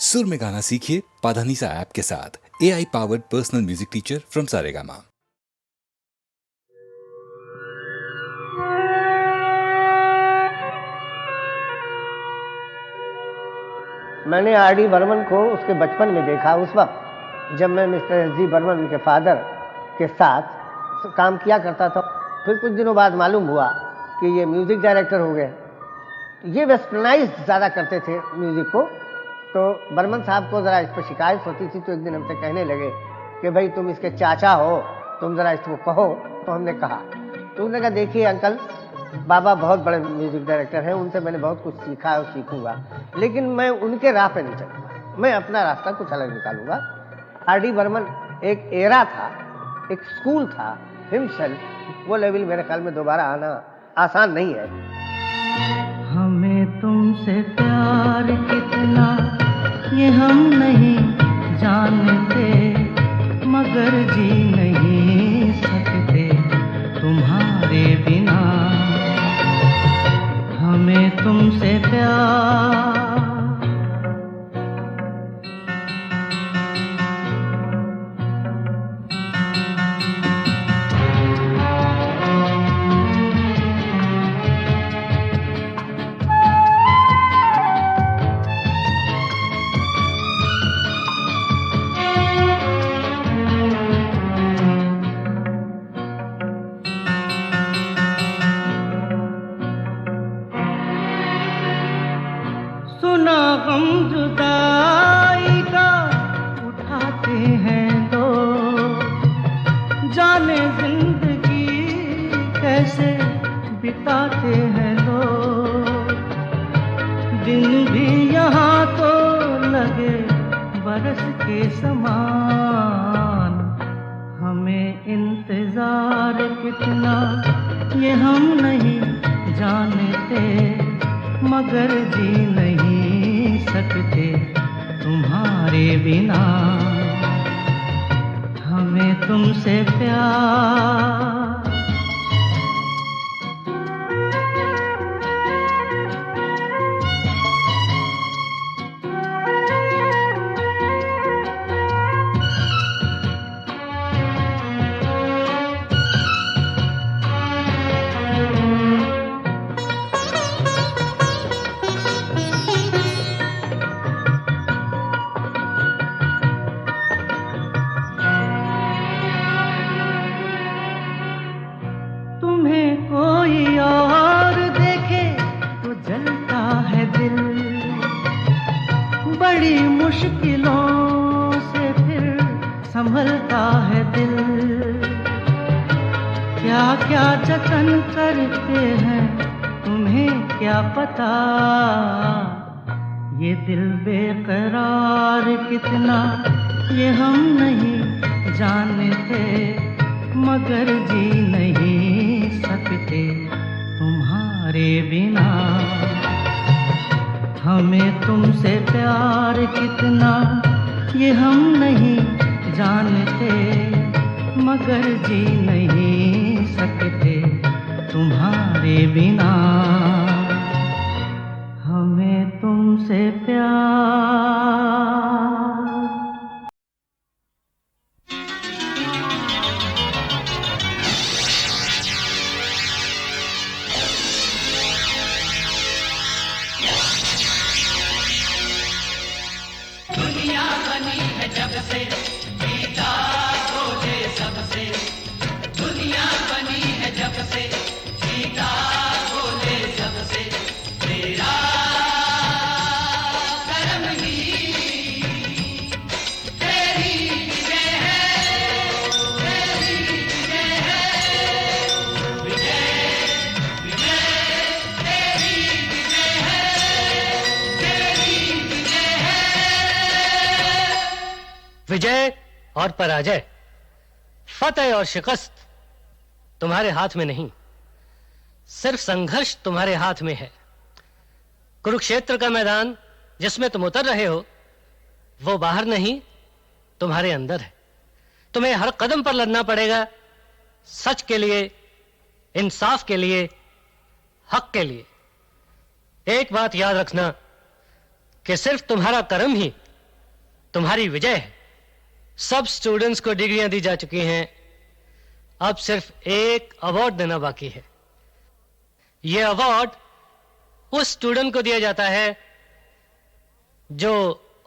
सुर में गाना सीखिए पाधानीसा ऐप के साथ। AI powered personal music teacher from Saregama. मैंने आर.डी. बर्मन को उसके बचपन में देखा, उस वक्त जब मैं मिस्टर एस.जी. बर्मन के फादर के साथ काम किया करता था। फिर कुछ दिनों बाद मालूम हुआ कि ये म्यूज़िक डायरेक्टर हो गए। ये वेस्टर्नाइज ज़्यादा करते थे म्यूज़िक को, तो बर्मन साहब को ज़रा इस पर शिकायत होती थी। तो एक दिन हमसे कहने लगे कि भाई तुम इसके चाचा हो, तुम ज़रा इसको कहो। तो हमने कहा, तो उसने कहा देखिए अंकल, बाबा बहुत बड़े म्यूज़िक डायरेक्टर हैं, उनसे मैंने बहुत कुछ सीखा और सीखूंगा, लेकिन मैं उनके राह पे नहीं चलूँगा, मैं अपना रास्ता कुछ अलग निकालूंगा। आर.डी. बर्मन एक एरा था, एक स्कूल था हिमसेल्फ, वो लेवल मेरे ख्याल में दोबारा आना आसान नहीं है। हमें तुमसे प्यार कितना ये हम नहीं जानते, मगर जी नहीं सकते तुम्हारे बिना। हमें तुमसे प्यार सुना गम जुदाई का उठाते हैं लोग, जाने जिंदगी कैसे बिताते हैं लोग। दिन भी यहाँ तो लगे बरस के समान, हमें इंतजार कितना ये हम नहीं जानते, मगर जी नहीं सकते तुम्हारे बिना। हमें तुमसे प्यार तुम्हें कोई और देखे तो जलता है दिल, बड़ी मुश्किलों से फिर संभलता है दिल। क्या क्या जतन करते हैं तुम्हें क्या पता, ये दिल बेकरार कितना ये हम नहीं जानते, मगर जी नहीं सकते तुम्हारे बिना। हमें तुमसे प्यार कितना ये हम नहीं जानते, मगर जी नहीं सकते तुम्हारे बिना। हमें तुमसे प्यार विजय और पराजय, फतेह और शिकस्त तुम्हारे हाथ में नहीं, सिर्फ संघर्ष तुम्हारे हाथ में है। कुरुक्षेत्र का मैदान जिसमें तुम उतर रहे हो, वो बाहर नहीं तुम्हारे अंदर है। तुम्हें हर कदम पर लड़ना पड़ेगा, सच के लिए, इंसाफ के लिए, हक के लिए। एक बात याद रखना कि सिर्फ तुम्हारा कर्म ही तुम्हारी विजय है। सब स्टूडेंट्स को डिग्रियां दी जा चुकी हैं, अब सिर्फ एक अवार्ड देना बाकी है। यह अवार्ड उस स्टूडेंट को दिया जाता है जो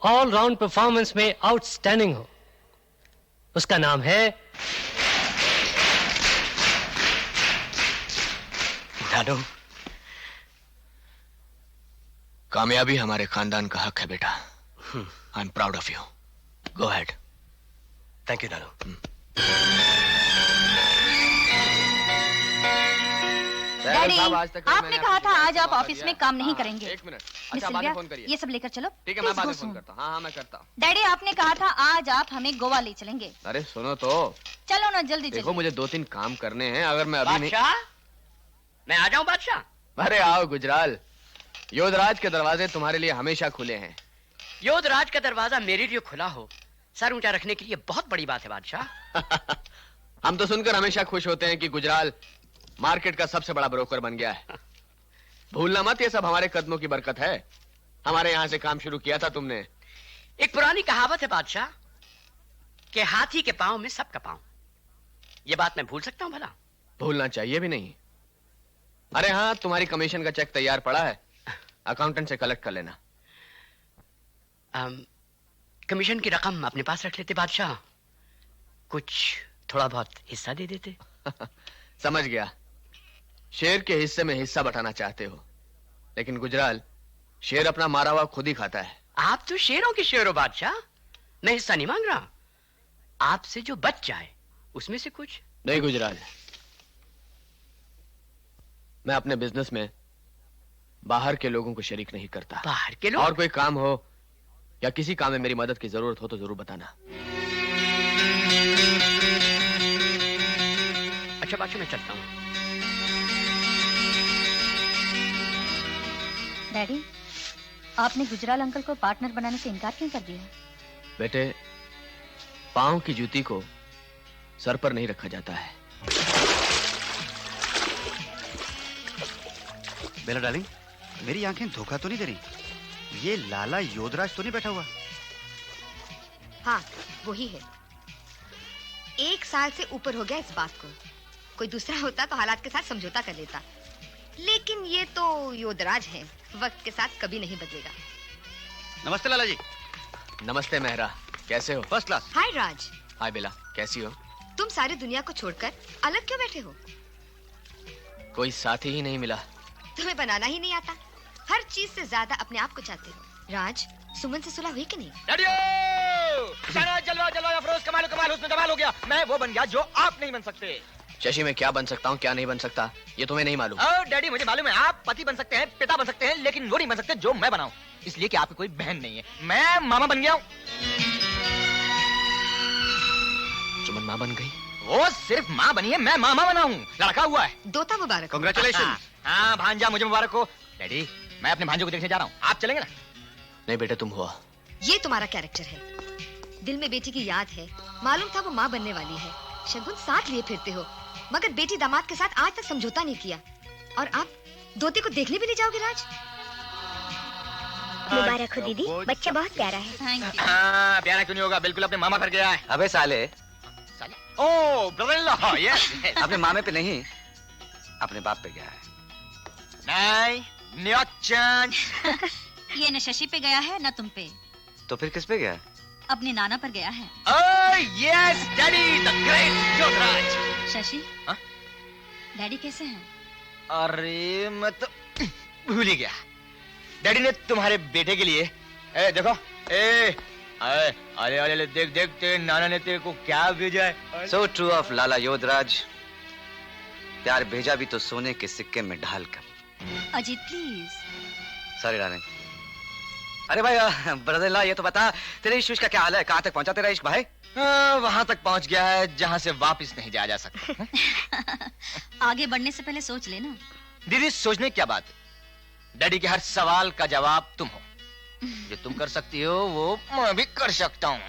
ऑल राउंड परफॉर्मेंस में आउटस्टैंडिंग हो। उसका नाम है नानू। कामयाबी हमारे खानदान का हक है बेटा। I am proud of you. Go ahead. Thank you Nanu. Daddy, आपने कहा था आज आप ऑफिस में काम नहीं करेंगे। एक मिनट। मिस अच्छा, बाद में सिल्विया, फोन करिए। ये सब लेकर चलो। ठीक है, मैं Please बाद go में फोन soon. करता हूँ। हाँ मैं करता हूँ। डैडी, आपने कहा था आज आप हमें गोवा ले चलेंगे। अरे सुनो तो, चलो ना, जल्दी देखो चलो। मुझे 2-3 काम करने हैं। अगर मैं अभी नहीं। बादशाह, मैं आ जाऊं बादशाह? अरे आओ गुजराल। योधराज के दरवाजे तुम्हारे लिए हमेशा खुले हैं। योधराज का दरवाजा मेरे लिए खुला हो, सर ऊंचा रखने के लिए बहुत बड़ी बात है बादशाह। हम तो सुनकर हमेशा खुश होते हैं कि गुजराल मार्केट का सबसे बड़ा ब्रोकर बन गया है। भूलना मत, ये सब हमारे कदमों की बरकत है। हमारे यहाँ से काम शुरू किया था तुमने। एक पुरानी कहावत है बादशाह कि हाथी के पांव में सबका पांव। ये बात मैं भूल सकता हूं भला? भूलना चाहिए भी नहीं। अरे हाँ, तुम्हारी कमीशन का चेक तैयार पड़ा है, अकाउंटेंट से कलेक्ट कर लेना। कमीशन की रकम अपने पास रख लेते बादशाह, कुछ थोड़ा बहुत हिस्सा दे देते। समझ गया, शेर के हिस्से में हिस्सा बटाना चाहते हो, लेकिन गुजराल शेर अपना मारा हुआ खुद ही खाता है। आप तो शेरों के शेर हो बादशाह, मैं हिस्सा नहीं मांग रहा। आपसे जो बच जाए उसमें से कुछ। नहीं गुजराल, मैं अपने बिजनेस में बाहर के लोगों को शरीक नहीं करता। बाहर के लोग? और कोई काम हो या किसी काम में मेरी मदद की जरूरत हो तो जरूर बताना। अच्छा बादशाह, मैं चलता हूँ। डैडी, आपने गुजराल अंकल को पार्टनर बनाने से इनकार क्यों कर दिया? बेटे, पांव की जूती को सर पर नहीं रखा जाता है। बेला डार्लिंग, मेरी आंखें धोखा तो नहीं दे रही? ये लाला योधराज तो नहीं बैठा हुआ? हाँ, वही है। 1 साल से ऊपर हो गया इस बात को। कोई दूसरा होता तो हालात के साथ समझौता कर लेता, लेकिन ये तो योधराज है, वक्त के साथ कभी नहीं बदलेगा। नमस्ते लाला जी। नमस्ते मेहरा, कैसे हो? First class. हाय राज, हाय बेला, कैसी हो? तुम सारी दुनिया को छोड़कर अलग क्यों बैठे हो? कोई साथी ही नहीं मिला। तुम्हें बनाना ही नहीं आता, हर चीज से ज्यादा अपने आप को चाहते हो। राज, सुमन से सुलह हुई कि नहीं? जलवा जलवा अफरोज, कमाल कमाल, उसमें कमाल हो गया। मैं वो बन गया जो आप नहीं बन सकते। शशि, मैं क्या बन सकता हूँ क्या नहीं बन सकता ये तुम्हें नहीं मालूम। डैडी, मुझे मालूम है, आप पति बन सकते हैं, पिता बन सकते हैं, लेकिन वो नहीं बन सकते जो मैं बनाऊं, इसलिए कि आपकी कोई बहन नहीं है। मैं मामा बन गया हूँ। सुमन मां बन गई? वो सिर्फ माँ बनी है, मैं मामा बना हूँ। लड़का हुआ है। दोता मुबारक। कांग्रेचुलेशन। हाँ, भांजा मुझे मुबारक हो। डैडी, मैं अपने भांजे को देखने जा रहा हूँ, आप चलेंगे ना? नहीं बेटे, तुम हुआ। ये तुम्हारा कैरेक्टर है। दिल में बेटी की याद है, मालूम था वो माँ बनने वाली है, शगुन साथ लिए फिरते हो, मगर बेटी दामाद के साथ आज तक समझौता नहीं किया, और अब दोते को देखने भी नहीं जाओगे राज? मुबारक हो दीदी, बच्चा बहुत प्यारा है। Thank you. हाँ, प्यारा क्यों नहीं होगा, बिल्कुल अपने मामा पर गया है। अबे साले, ओ ब्रदर इन लॉ, यस। अपने मामे पे नहीं, अपने बाप पे गया है। नहीं, not chance। ये न शशि पे गया है न तुम पे, तो फिर किस पे गया? अपने नाना पर गया है। Oh yes, Daddy, the great Yodhraj. Shashi, हाँ? डैडी कैसे हैं? अरे मैं तो भूल ही गया। डैडी ने तुम्हारे बेटे के लिए, देखो, अरे अरे अरे देख देख, तेरे नाना ने तेरे को क्या भेजा है। So true of लाला योधराज, प्यार भेजा भी तो सोने के सिक्के में ढाल कर। अजीत प्लीज। Sorry darling. अरे भाई ब्रदर ला, ये तो बता, तेरे इश्क का क्या हाल है? कहाँ तक पहुंचा तेरा इश्क भाई? वहां तक पहुंच गया है जहां से वापस नहीं जाया जा सकता। आगे बढ़ने से पहले सोच लेना। दीदी, सोचने क्या बात है? डैडी के हर सवाल का जवाब तुम हो। जो तुम कर सकती हो वो मैं भी कर सकता हूँ।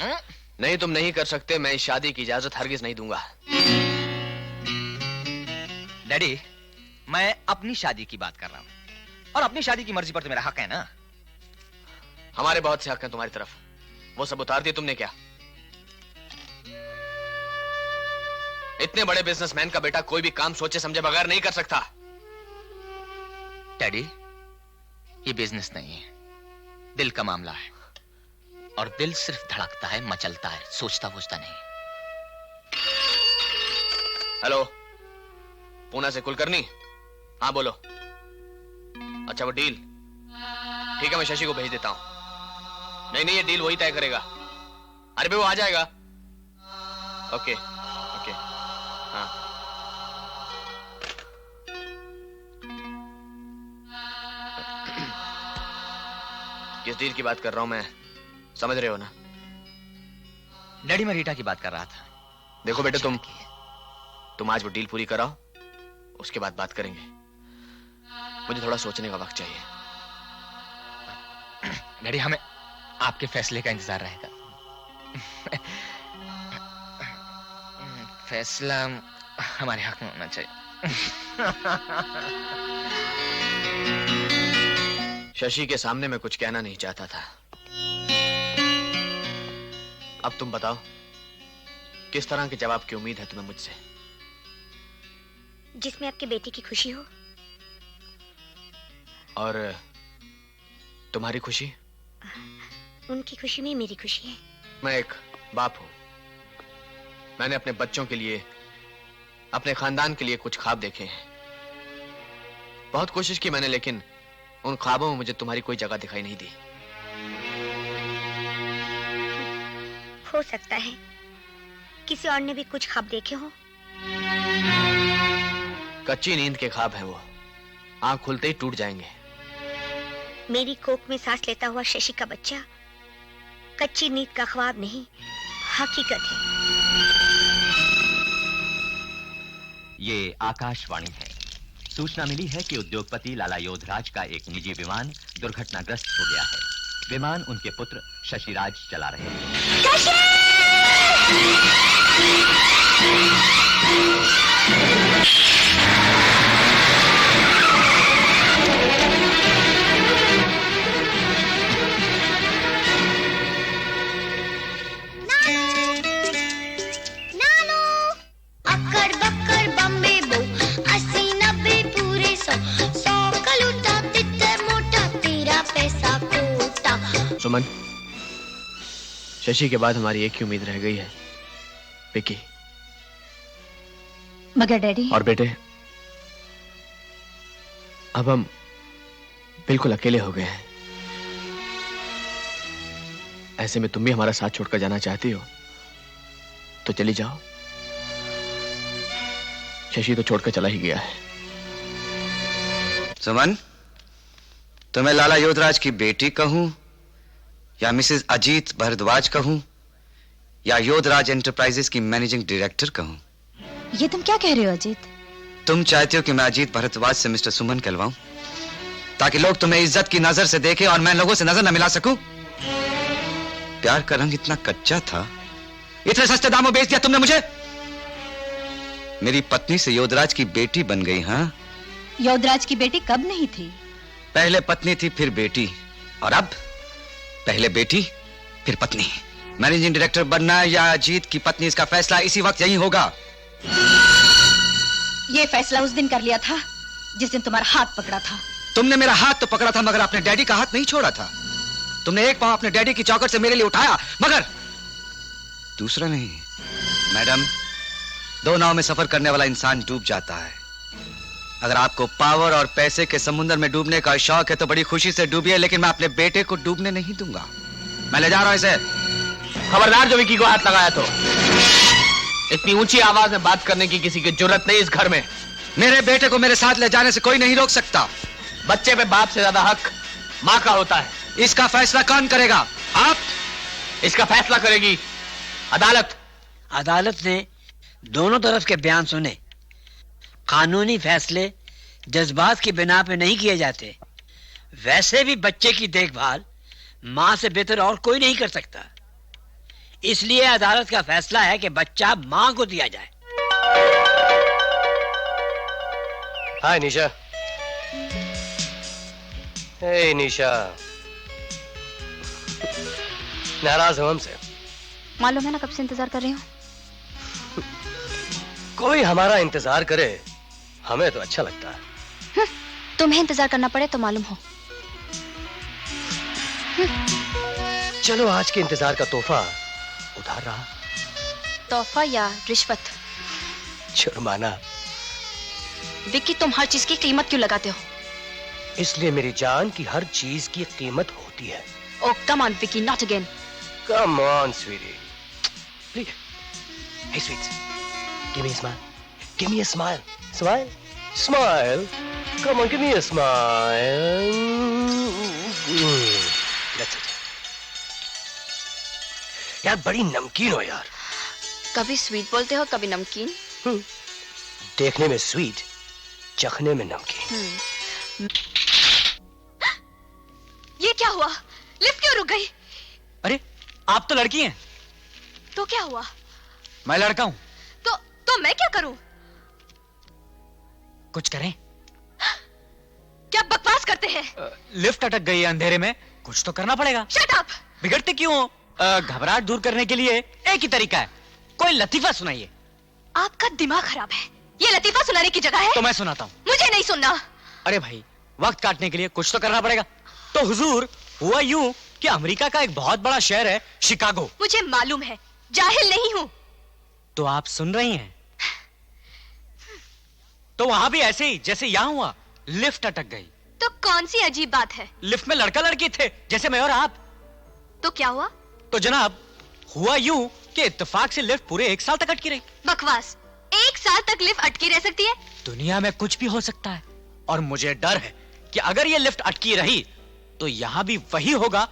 नहीं, तुम नहीं कर सकते। मैं इस शादी की इजाजत हरगिज नहीं दूंगा। डैडी, मैं अपनी शादी की बात कर रहा हूँ, और अपनी शादी की मर्जी पर तो मेरा हक है ना। हमारे बहुत से हक हैं तुम्हारी तरफ, वो सब उतार दिए तुमने क्या? इतने बड़े बिजनेसमैन का बेटा कोई भी काम सोचे समझे बगैर नहीं कर सकता। डैडी, ये बिजनेस नहीं है, दिल का मामला है। और दिल सिर्फ धड़कता है, मचलता है, सोचता वोचता नहीं। हेलो, पूना से कुलकर्णी? हाँ बोलो। अच्छा वो डील, ठीक है मैं शशि को भेज देता हूं। नहीं नहीं, ये डील वही तय करेगा। अरे भाई वो आ जाएगा। ओके ओके, हाँ। किस डील की बात कर रहा हूं मैं, समझ रहे हो ना? डैडी, मैं रीटा की बात कर रहा था। देखो बेटे, तुम आज वो डील पूरी कराओ, उसके बाद बात करेंगे। मुझे थोड़ा सोचने का वक्त चाहिए। डैडी, हमें आपके फैसले का इंतजार रहेगा। फैसला हमारे हक में होना चाहिए। शशि के सामने मैं कुछ कहना नहीं चाहता था। अब तुम बताओ, किस तरह के जवाब की उम्मीद है तुम्हें मुझसे? जिसमें आपके बेटे की खुशी हो। और तुम्हारी खुशी? उनकी खुशी में मेरी खुशी है। मैं एक बाप हूं। मैंने अपने बच्चों के लिए, अपने खानदान के लिए कुछ ख्वाब देखे हैं। बहुत कोशिश की मैंने, लेकिन उन ख्वाबों में मुझे तुम्हारी कोई जगह दिखाई नहीं दी। हो सकता है किसी और ने भी कुछ ख्वाब देखे हो। कच्ची नींद के ख्वाब हैं वो, आंख खुलते ही टूट जाएंगे। मेरी कोख में सांस लेता हुआ शशि का बच्चा कच्ची नींद का ख्वाब नहीं, हकीकत है। ये आकाशवाणी है। सूचना मिली है कि उद्योगपति लाला योधराज का एक निजी विमान दुर्घटनाग्रस्त हो गया है। विमान उनके पुत्र शशिराज चला रहे हैं। सुमन, शशि के बाद हमारी एक ही उम्मीद रह गई है, विकी। मगर डैडी। और बेटे, अब हम बिल्कुल अकेले हो गए हैं। ऐसे में तुम भी हमारा साथ छोड़कर जाना चाहती हो तो चली जाओ। शशि तो छोड़कर चला ही गया है। सुमन, तुम्हें लाला योधराज की बेटी कहूं या मिसेस अजीत भारद्वाज कहूं या योधराज एंटरप्राइजेस की मैनेजिंग डायरेक्टर कहूं? ये तुम क्या कह रहे हो अजीत? तुम चाहते हो कि मैं अजीत भारद्वाज से मिस्टर सुमन कहलवाऊं ताकि लोग तुम्हें इज्जत की नजर से देखें और मैं लोगों से नजर न मिला सकूं? प्यार का रंग इतना कच्चा था, इतने सस्ते दामों बेच दिया तुमने मुझे। मेरी पत्नी से योधराज की बेटी बन गई। हाँ, योधराज की बेटी कब नहीं थी? पहले पत्नी थी, फिर बेटी, और अब पहले बेटी फिर पत्नी। मैनेजिंग डायरेक्टर बनना या अजीत की पत्नी, इसका फैसला इसी वक्त यही होगा। ये फैसला उस दिन कर लिया था जिस दिन तुम्हारा हाथ पकड़ा था। तुमने मेरा हाथ तो पकड़ा था, मगर अपने डैडी का हाथ नहीं छोड़ा था। तुमने एक पांव अपने डैडी की चौखट से मेरे लिए उठाया, मगर दूसरा नहीं। मैडम, दो नाव में सफर करने वाला इंसान डूब जाता है। अगर आपको पावर और पैसे के समुद्र में डूबने का शौक है तो बड़ी खुशी से डूबिए, लेकिन मैं अपने बेटे को डूबने नहीं दूंगा। मैं ले जा रहा हूं इसे। खबरदार जो विकी को हाथ लगाया तो। इतनी ऊंची आवाज में बात करने की किसी की जरूरत नहीं इस घर में। मेरे बेटे को मेरे साथ ले जाने से कोई नहीं रोक सकता। बच्चे पे बाप से ज्यादा हक माँ का होता है। इसका फैसला कौन करेगा? आप? इसका फैसला करेगी अदालत। अदालत ने दोनों तरफ के बयान सुने। कानूनी फैसले जज्बात की बिना पे नहीं किए जाते। वैसे भी बच्चे की देखभाल माँ से बेहतर और कोई नहीं कर सकता। इसलिए अदालत का फैसला है कि बच्चा माँ को दिया जाए। हाय निशा। हे निशा, नाराज हो हमसे? मालूम है ना कब से इंतजार कर रही हूँ। कोई हमारा इंतजार करे हमें तो अच्छा लगता है। तुम्हें इंतजार करना पड़े तो मालूम हो। चलो आज के इंतजार का तोहफा उधार रहा। तोहफा या रिश्वत? जुर्माना। विक्की, तुम हर चीज की कीमत क्यों लगाते हो? इसलिए मेरी जान की हर चीज की कीमत होती है। Oh, come on, Vicky, not again. Come on, sweetie. Please. Hey, sweets. Give me a smile. Give me a smile. Smile. Smile. Come on, give me a smile. That's it. यार बड़ी नमकीन हो यार। कभी स्वीट बोलते हो, कभी नमकीन। देखने में स्वीट, चखने में नमकीन। ये क्या हुआ? लिफ्ट क्यों रुक गई? अरे आप तो लड़की हैं। तो क्या हुआ? मैं लड़का हूं। तो मैं क्या करूं? कुछ करें? क्या बकवास करते हैं? लिफ्ट अटक गई है अंधेरे में, कुछ तो करना पड़ेगा। Shut up! बिगड़ते क्यों हो? घबराहट दूर करने के लिए एक ही तरीका है, कोई लतीफा सुनाइए। आपका दिमाग खराब है। ये लतीफा सुनाने की जगह है? तो मैं सुनाता हूँ। मुझे नहीं सुनना। अरे भाई, वक्त काटने के लिए कुछ तो करना पड़ेगा। तो हुजूर, हुआ यूं कि अमेरिका का एक बहुत बड़ा शहर है शिकागो। मुझे मालूम है, जाहिल नहीं हूँ। तो आप सुन रही हैं? तो वहां भी ऐसे ही जैसे यहाँ हुआ, लिफ्ट अटक गई। तो कौन सी अजीब बात है? लिफ्ट में लड़का लड़की थे, जैसे मैं और आप। तो क्या हुआ? तो जनाब, हुआ यूं कि इत्तेफाक से लिफ्ट पूरे 1 साल तक अटकी रही। बकवास! 1 साल तक लिफ्ट अटकी रह सकती है? दुनिया में कुछ भी हो सकता है, और मुझे डर है कि अगर ये लिफ्ट अटकी रही तो यहाँ भी वही होगा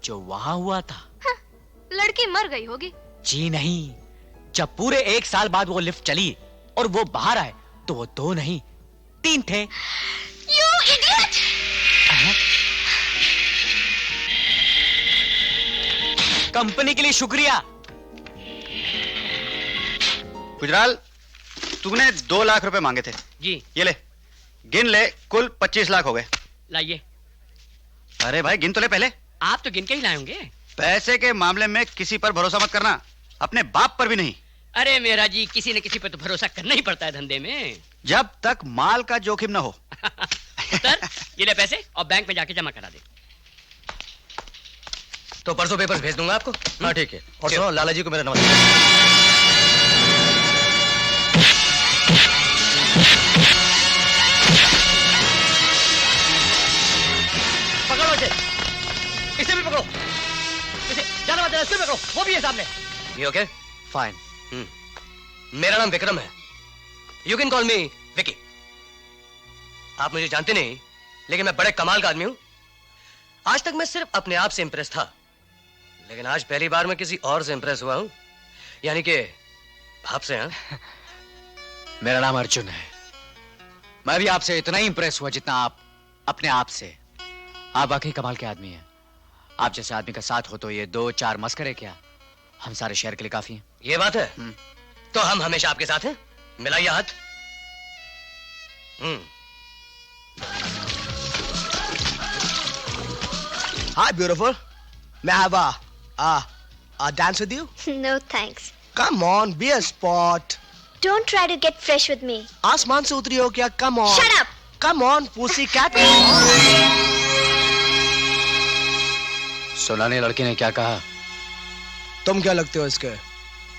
जो वहां हुआ था। लड़की मर गई होगी। जी नहीं, जब पूरे 1 साल बाद वो लिफ्ट चली और वो बाहर आए तो वो 2 नहीं 3 थे। You idiot! कंपनी के लिए शुक्रिया। गुजराल, तूने 2 लाख रुपए मांगे थे। जी। ये ले, गिन ले, कुल 25 लाख हो गए। लाइए। अरे भाई गिन तो ले पहले। आप तो गिन के ही लाए होंगे। पैसे के मामले में किसी पर भरोसा मत करना, अपने बाप पर भी नहीं। अरे मेरा जी, किसी न किसी पर तो भरोसा करना ही पड़ता है धंधे में। जब तक माल का जोखिम न हो। सर, ये ले पैसे और बैंक में जाके जमा करा दे। तो परसों पेपर्स भेज दूंगा आपको। हाँ ठीक है। और सुनो, लाला जी को मेरा नमस्कार। पकड़ो इसे, इसे भी पकड़ो, इसे जाना मत, इसे पकड़ो, वो भी है सामने। ये ओके? फाइन। मेरा नाम विक्रम है। यू कैन कॉल मी विकी। आप मुझे जानते नहीं, लेकिन मैं बड़े कमाल का आदमी हूं। आज तक मैं सिर्फ अपने आप से इंप्रेस था, लेकिन आज पहली बार मैं किसी और से इंप्रेस हुआ हूं, यानी कि आपसे। हाँ, मेरा नाम अर्जुन है। मैं भी आपसे इतना ही इंप्रेस हुआ जितना आप अपने आप से। आप वाकई कमाल के आदमी हैं। आप जैसे आदमी का साथ हो तो ये 2-4 मस्करे क्या, हम सारे शहर के लिए काफी हैं। ये बात है। तो हम हमेशा आपके साथ हैं। मिलाइए हाथ। Hi, beautiful. May I have a dance with you? No thanks. Come on, be a sport. Don't try to get fresh with me. आसमान से उतरी हो क्या? Come on. Shut up. Come on, pussycat. सुना नहीं लड़की ने क्या कहा? तुम क्या लगते हो इसके?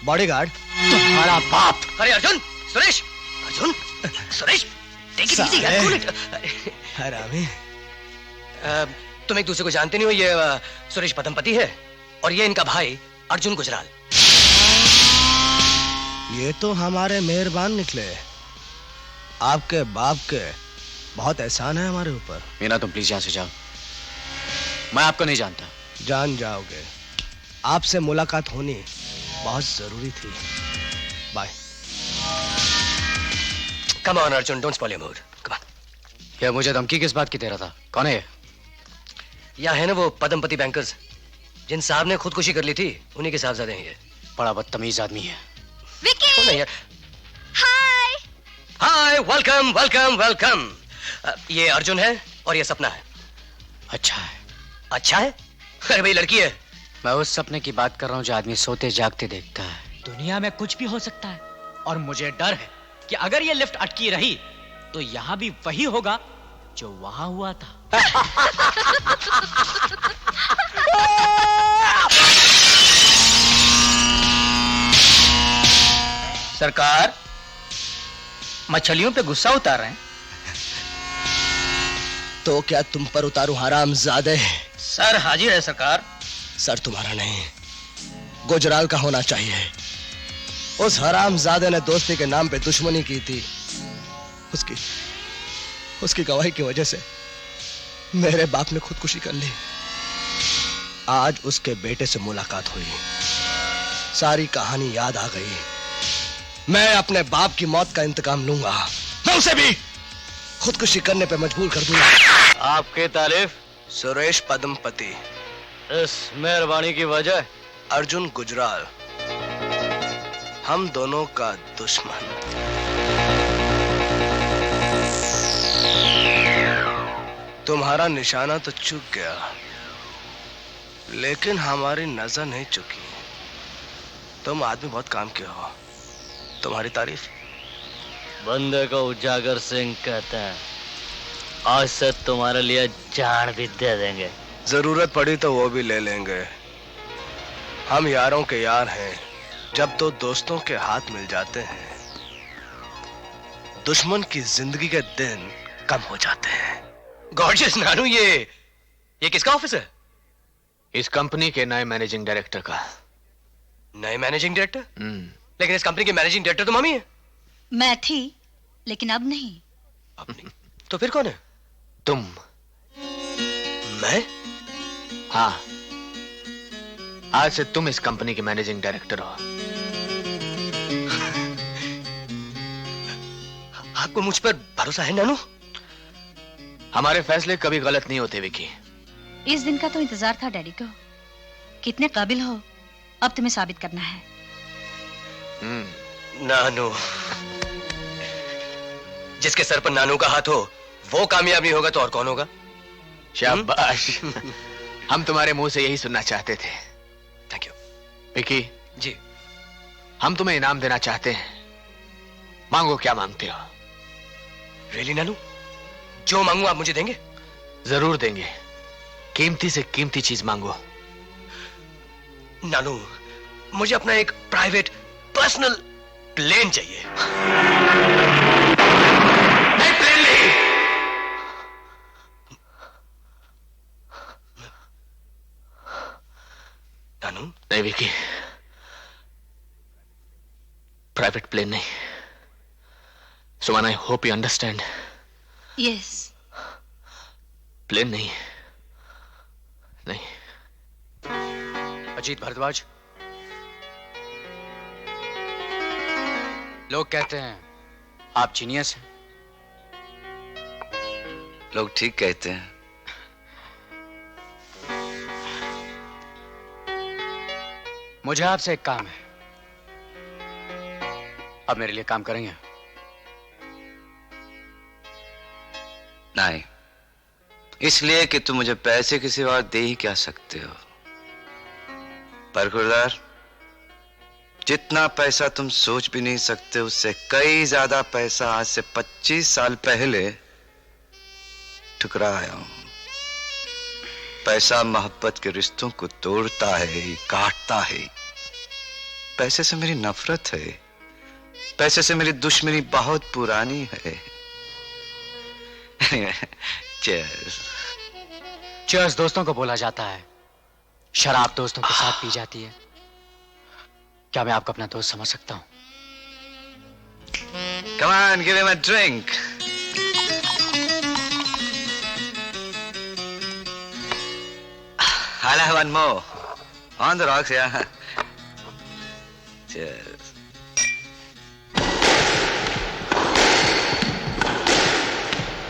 बॉडीगार्ड? तुम्हारा बाप। अरे Arjun, Suresh, Arjun, Suresh, take it easy यार, cool it. हरामी। तुम एक दूसरे को जानते नहीं हो। ये सुरेश पदमपति है और ये इनका भाई अर्जुन गुजराल। ये तो हमारे मेहरबान निकले। आपके बाप के बहुत एहसान है हमारे ऊपर। मीना, तुम प्लीज यहाँ से जाओ। मैं आपको नहीं जानता। जान जाओगे। आपसे मुलाकात होनी बहुत जरूरी थी। Bye. Come on Arjun, don't spoil your mood. Come on. ये मुझे धमकी किस बात की दे रहा था? कौन है ये? यहाँ है ना वो पदमपति बैंकर्स, जिन साहब ने खुदकुशी कर ली थी, उन्हीं के साहबजादे हैं ये। बड़ा बदतमीज आदमी है। विकी! हाय! हाय, वेलकम वेलकम वेलकम। ये अर्जुन है और ये सपना है। अच्छा है। अच्छा है? अरे भाई लड़की है, मैं उस सपने की बात कर रहा हूँ जो आदमी सोते जागते देखता है। दुनिया में कुछ भी हो सकता है और मुझे डर है कि अगर ये लिफ्ट अटकी रही तो यहाँ भी वही होगा जो वहां हुआ था। सरकार मछलियों पे गुस्सा उतार रहे हैं। तो क्या तुम पर उतारू हरामजादे? सर हाजिर है सरकार। सर तुम्हारा नहीं, गुजराल का होना चाहिए। उस हरामजादे ने दोस्ती के नाम पे दुश्मनी की थी। उसकी गवाही की वजह से मेरे बाप ने खुदकुशी कर ली। आज उसके बेटे से मुलाकात हुई, सारी कहानी याद आ गई। मैं अपने बाप की मौत का इंतकाम लूंगा। मैं उसे भी खुदकुशी करने पे मजबूर कर दूंगा। आपकी तारीफ? सुरेश पद्मपति। इस मेहरबानी की वजह? अर्जुन गुजराल, हम दोनों का दुश्मन। तुम्हारा निशाना तो चूक गया, लेकिन हमारी नजर नहीं चुकी। तुम आदमी बहुत काम के हो। तुम्हारी तारीफ? बंदे को उजागर सिंह कहते हैं। आज से तुम्हारे लिए जान भी दे देंगे। जरूरत पड़ी तो वो भी ले लेंगे। हम यारों के यार हैं। जब दो दोस्तों के हाथ मिल जाते हैं, दुश्मन की जिंदगी के दिन कम हो जाते हैं। गॉर्जियस नानू, ये किसका ऑफिस है? इस कंपनी के नए मैनेजिंग डायरेक्टर का। नए मैनेजिंग डायरेक्टर? लेकिन इस कंपनी के मैनेजिंग डायरेक्टर तो मम्मी है। मैं थी, लेकिन अब नहीं। अब नहीं? तो फिर कौन है? तुम। मैं? हाँ, आज से तुम इस कंपनी के मैनेजिंग डायरेक्टर हो। आपको मुझ पर भरोसा है नानू? हमारे फैसले कभी गलत नहीं होते विकी। इस दिन का तो इंतजार था डैडी को। कितने काबिल हो, अब तुम्हें साबित करना है। नानू, जिसके सर पर नानू का हाथ हो वो कामयाब नहीं होगा तो और कौन होगा? शाबाश। हम तुम्हारे मुंह से यही सुनना चाहते थे। थैंक यू विकी जी। हम तुम्हें इनाम देना चाहते हैं। मांगो, क्या मांगते हो? रियली नानू, जो मांगू आप मुझे देंगे? जरूर देंगे। कीमती से कीमती चीज मांगो। नानू, मुझे अपना एक प्राइवेट पर्सनल प्लेन चाहिए। नहीं, प्लेन नहीं। नानू? नहीं विकी, प्राइवेट प्लेन नहीं। Suman, I hope you understand. Yes. Plane नहीं, नहीं। अजीत भारद्वाज, लोग कहते हैं आप जीनियस हैं। लोग ठीक कहते हैं। मुझे आपसे एक काम है। आप मेरे लिए काम करेंगे? नहीं, इसलिए कि तुम मुझे पैसे के सिवा दे ही क्या सकते हो। पर खुरदार, जितना पैसा तुम सोच भी नहीं सकते उससे कई ज्यादा पैसा आज से 25 साल पहले ठुकराया हूं। पैसा मोहब्बत के रिश्तों को तोड़ता है, काटता है। पैसे से मेरी नफरत है, पैसे से मेरी दुश्मनी बहुत पुरानी है। चीयर्स। चीयर्स दोस्तों को बोला जाता है, शराब दोस्तों के साथ पी जाती है। क्या मैं आपको अपना दोस्त समझ सकता हूं? Come on, give him a drink. I'll have one more. On the rocks, yeah. Cheers.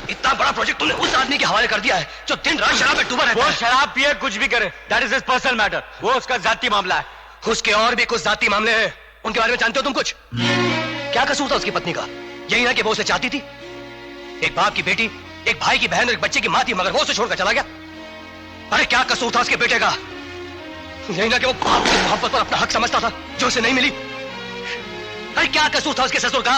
इतना बड़ा प्रोजेक्ट तुमने उस आदमी के हवाले कर दिया है जो दिन रात शराब में डूबा रहता है। वो शराब पिए कुछ भी करे, that is his personal matter. वो उसका जाती मामला है। उसके और भी कुछ जाती मामले हैं, उनके बारे में जानते हो तुम कुछ? क्या कसूर था उसकी पत्नी का? यही ना कि वो उसे चाहती थी। एक बाप की बेटी, एक भाई की बहन और एक बच्चे की मां थी, मगर वो उसे छोड़कर चला गया। अरे क्या कसूर था उसके बेटे का? यही ना कि वो बाप की मोहब्बत पर अपना हक समझता था जो उसे नहीं मिली। अरे क्या कसूर था उसके ससुर का?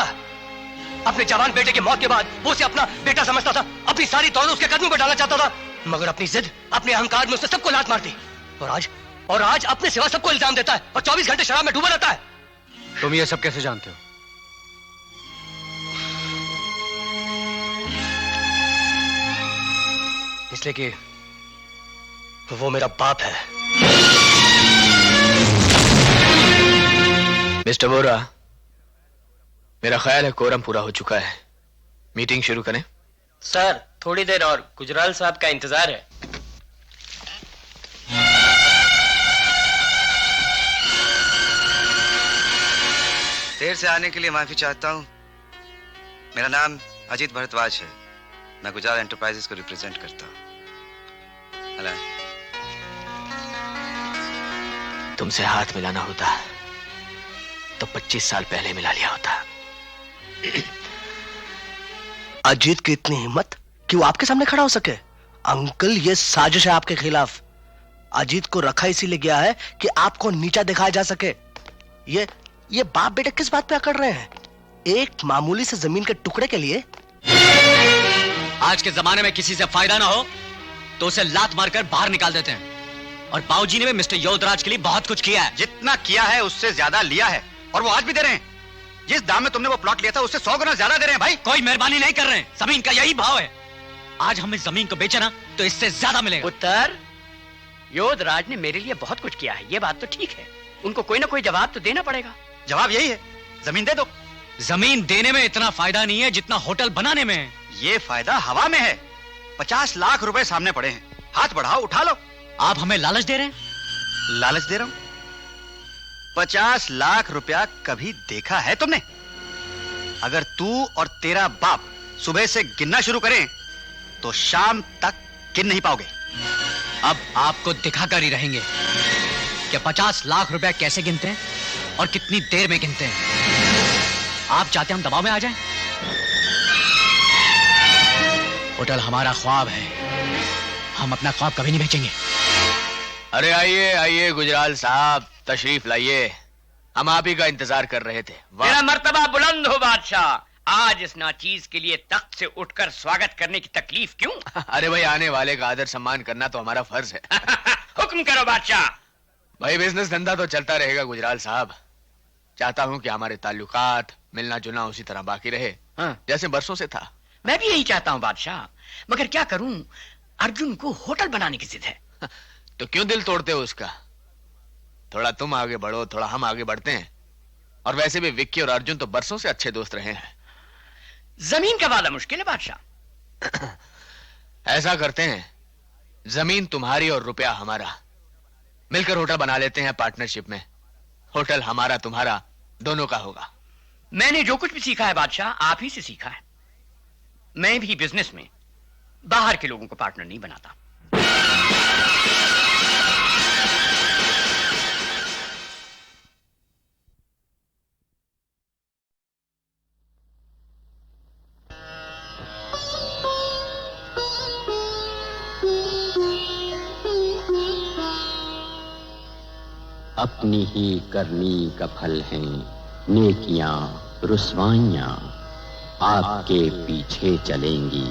अपने जवान बेटे की मौत के बाद वो उसे अपना बेटा समझता था, अपनी सारी दौलत उसके कदमों पर डालना चाहता था, मगर अपनी जिद, अपने अहंकार में उसने सबको लात मार दी। और आज अपने सिवा सबको इल्जाम देता है और 24 घंटे शराब में डूबा रहता है। तुम ये सब कैसे जानते हो? इसलिए कि वो मेरा बाप है। मिस्टर वोरा, मेरा ख्याल है कोरम पूरा हो चुका है, मीटिंग शुरू करें। सर थोड़ी देर और, गुजराल साहब का इंतजार है। देर से आने के लिए माफी चाहता हूं। मेरा नाम अजीत भारद्वाज है, मैं गुजराल एंटरप्राइजेस को रिप्रेजेंट करता हूं। तुमसे हाथ मिलाना होता तो 25 साल पहले मिला लिया होता। अजीत की इतनी हिम्मत कि वो आपके सामने खड़ा हो सके? अंकल, ये साजिश है आपके खिलाफ। अजीत को रखा इसीलिए गया है कि आपको नीचा दिखाया जा सके। ये बाप बेटे किस बात पे अकड़ रहे हैं? एक मामूली से जमीन के टुकड़े के लिए? आज के जमाने में किसी से फायदा ना हो तो उसे लात मारकर बाहर निकाल देते हैं। और बाबूजी ने भी मिस्टर योधराज के लिए बहुत कुछ किया है। जितना किया है उससे ज्यादा लिया है, और वो आज भी दे रहे हैं। जिस दाम में तुमने वो प्लॉट लिया था उससे 100 गुना ज्यादा दे रहे हैं भाई। कोई मेहरबानी नहीं कर रहे हैं, जमीन का यही भाव है। आज हम इस जमीन को बेचे ना तो इससे ज्यादा मिलेगा। उत्तर, योधराज ने मेरे लिए बहुत कुछ किया है, ये बात तो ठीक है। उनको कोई ना कोई जवाब तो देना पड़ेगा। जवाब यही है, जमीन दे दो। जमीन देने में इतना फायदा नहीं है जितना होटल बनाने में है। ये फायदा हवा में है। 50 लाख रुपए सामने पड़े हैं, हाथ बढ़ाओ, उठा लो। आप हमें लालच दे रहे हैं? लालच दे रहा हूं? 50 लाख रुपया कभी देखा है तुमने? अगर तू और तेरा बाप सुबह से गिनना शुरू करें तो शाम तक गिन नहीं पाओगे। अब आपको दिखाकर ही रहेंगे कि 50 लाख रुपया कैसे गिनते हैं और कितनी देर में गिनते हैं। आप चाहते हम दबाव में आ जाएं? होटल हमारा ख्वाब है, हम अपना ख्वाब कभी नहीं बेचेंगे। अरे आइए आइए गुजराल साहब, तशरीफ लाइए, हम आप ही का इंतजार कर रहे थे। मेरा मर्तबा बुलंद हो बादशाह। आज इस नाचीज के लिए तख्त से उठकर स्वागत करने की तकलीफ क्यों? अरे भाई, आने वाले का आदर सम्मान करना तो हमारा फर्ज है। हुक्म करो बादशाह। भाई बिजनेस धंधा तो चलता रहेगा गुजराल साहब। चाहता हूं कि हमारे ताल्लुकात, मिलना जुलना उसी तरह बाकी रहे जैसे बरसों से था। मैं भी यही चाहता हूं बादशाह, मगर क्या करूं, अर्जुन को होटल बनाने की जिद है। तो क्यों दिल तोड़ते हो उसका? थोड़ा तुम आगे बढ़ो, थोड़ा हम आगे बढ़ते हैं। और वैसे भी विक्की और अर्जुन तो बरसों से अच्छे दोस्त रहे हैं। जमीन का वादा मुश्किल है बादशाह। ऐसा करते हैं, जमीन तुम्हारी और रुपया हमारा, मिलकर होटल बना लेते हैं पार्टनरशिप में। होटल हमारा तुम्हारा दोनों का होगा। मैंने जो कुछ भी सीखा है बादशाह, आप ही से सीखा है। मैं भी बिजनेस में बाहर के लोगों को पार्टनर नहीं बनाता। अपनी ही करनी का फल हैं नेकियां रुसवाइयां, आपके पीछे चलेंगी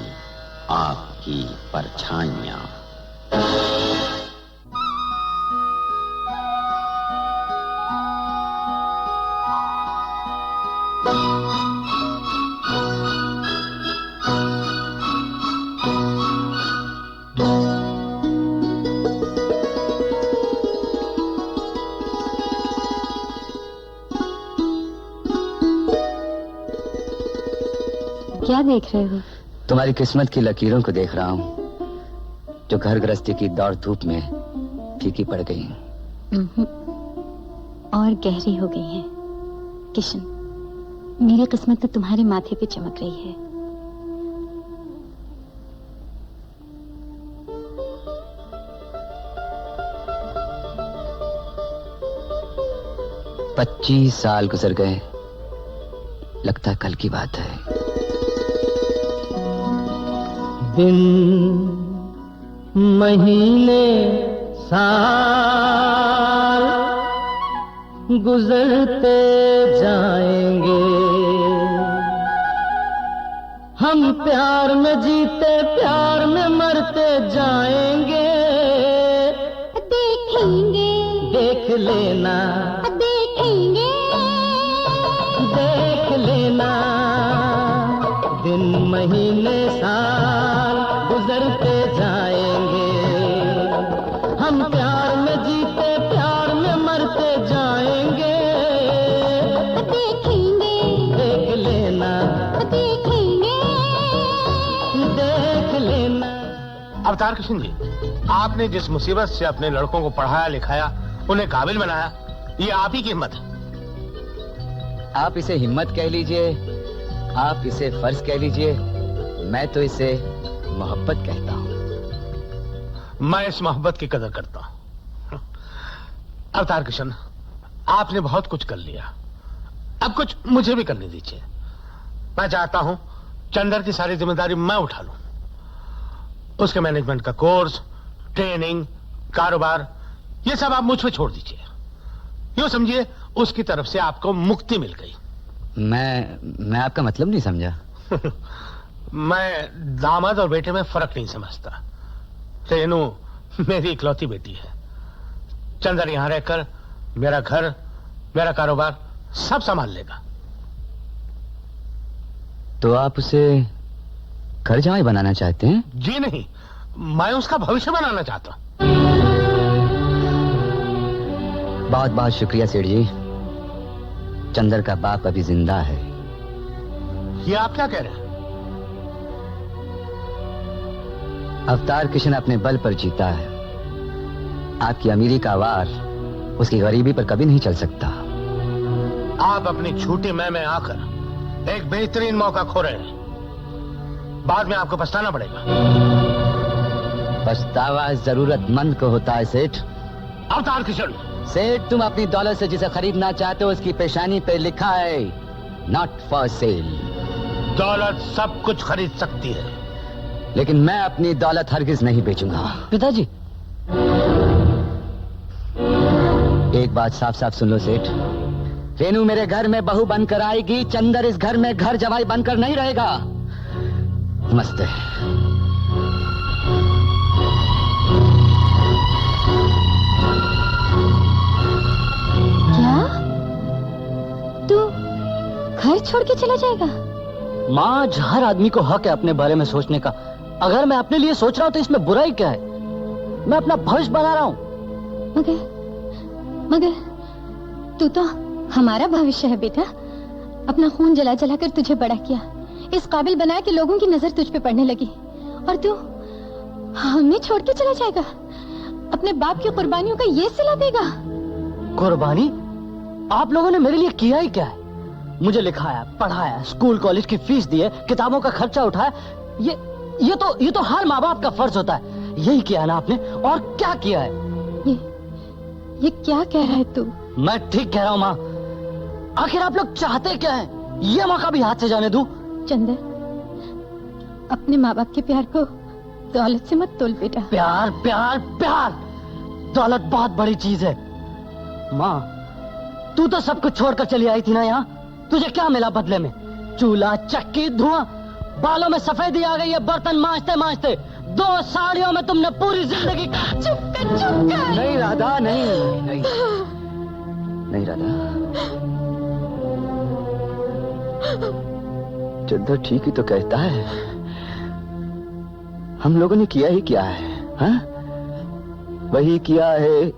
आपकी परछाइयां। क्या देख रहे हो? तुम्हारी किस्मत की लकीरों को देख रहा हूँ, जो घर गृहस्थी की दौड़ धूप में फीकी पड़ गई हैं। और गहरी हो गई है। किशन, मेरी किस्मत तो तुम्हारे माथे पे चमक रही है। पच्चीस साल गुजर गए, लगता है कल की बात है। दिन महीने साल गुजरते जाएंगे, हम प्यार में जीते प्यार में मरते जाएंगे। देखेंगे, देख लेना, देखेंगे, देख लेना, दिन महीने साल गुजरते जाएंगे, हम प्यार में जीते प्यार में मरते जाएंगे। देखेंगे, देख लेना, देखेंगे, देख लेना। अवतार कृष्ण जी, आपने जिस मुसीबत से अपने लड़कों को पढ़ाया लिखाया, उन्हें काबिल बनाया, ये आप ही की हिम्मत है। आप इसे हिम्मत कह लीजिए, आप इसे फर्ज कह लीजिए, मैं तो इसे मोहब्बत कहता हूं। मैं इस मोहब्बत की कदर करता हूं। अवतार कृष्ण, आपने बहुत कुछ कर लिया, अब कुछ मुझे भी करने दीजिए। मैं चाहता हूं चंदर की सारी जिम्मेदारी मैं उठा लूं। उसके मैनेजमेंट का कोर्स, ट्रेनिंग, कारोबार, ये सब आप मुझ पे छोड़ दीजिए। यूं समझिए उसकी तरफ से आपको मुक्ति मिल गई। मैं आपका मतलब नहीं समझा। मैं दामाद और बेटे में फर्क नहीं समझता। रेनू मेरी इकलौती बेटी है। चंदर यहां रहकर मेरा घर, मेरा कारोबार सब संभाल लेगा। तो आप उसे घर जमाई बनाना चाहते हैं? जी नहीं, मैं उसका भविष्य बनाना चाहता हूं। बहुत बहुत शुक्रिया सेठ जी। चंदर का बाप अभी जिंदा है। ये आप क्या कह रहे हैं? अवतार कृष्ण अपने बल पर जीता है। आपकी अमीरी का वार उसकी गरीबी पर कभी नहीं चल सकता। आप अपनी छूटी में आकर एक बेहतरीन मौका खो रहे हैं। बाद में आपको पछताना पड़ेगा। पछतावा जरूरतमंद को होता है सेठ। अवतार कृष्ण, सेठ तुम अपनी दौलत से जिसे खरीदना चाहते हो उसकी पेशानी पे लिखा है नॉट फॉर सेल। दौलत सब कुछ खरीद सकती है, लेकिन मैं अपनी दौलत हरगिज नहीं बेचूंगा। पिताजी, एक बात साफ साफ सुन लो सेठ। रेनू मेरे घर में बहू बनकर आएगी, चंदर इस घर में घर जवाई बनकर नहीं रहेगा। नमस्ते। क्या तू घर छोड़ के चला जाएगा? माँ, हर आदमी को हक है अपने बारे में सोचने का। अगर मैं अपने लिए सोच रहा हूँ तो इसमें बुराई क्या है? मैं अपना भविष्य बना रहा हूँ। मगर तू तो हमारा भविष्य है बेटा। अपना खून जला जला कर तुझे बड़ा किया, इस काबिल बनाया कि लोगों की नजर तुझ पे पड़ने लगी, और तू हमें छोड़ के चला जाएगा? अपने बाप की कुर्बानियों का ये सिला देगा? कुर्बानी? आप लोगों ने मेरे लिए किया ही क्या है? मुझे लिखाया, पढ़ाया, स्कूल कॉलेज की फीस दी है, किताबों का खर्चा उठाया। ये तो हर माँ बाप का फर्ज होता है। यही किया ना आपने, और क्या किया है? ये क्या कह रहा है तू? मैं ठीक कह रहा हूँ माँ। आखिर आप लोग चाहते क्या हैं? ये मौका भी हाथ से जाने दूं? चंदर, अपने माँ बाप के प्यार को दौलत से मत तोल बेटा। प्यार प्यार प्यार, दौलत बहुत बड़ी चीज है। माँ, तू तो सब कुछ छोड़कर चली आई थी ना यहाँ। तुझे क्या मिला बदले में? चूल्हा, चक्की, धुआं, बालों में सफेदी आ गई है बर्तन मांजते मांजते। 2 साड़ियों में तुमने पूरी जिंदगी। चुप कर। नहीं राधा, नहीं राधा। चंदर ठीक ही तो कहता है। हम लोगों ने किया ही क्या है? हा? वही किया है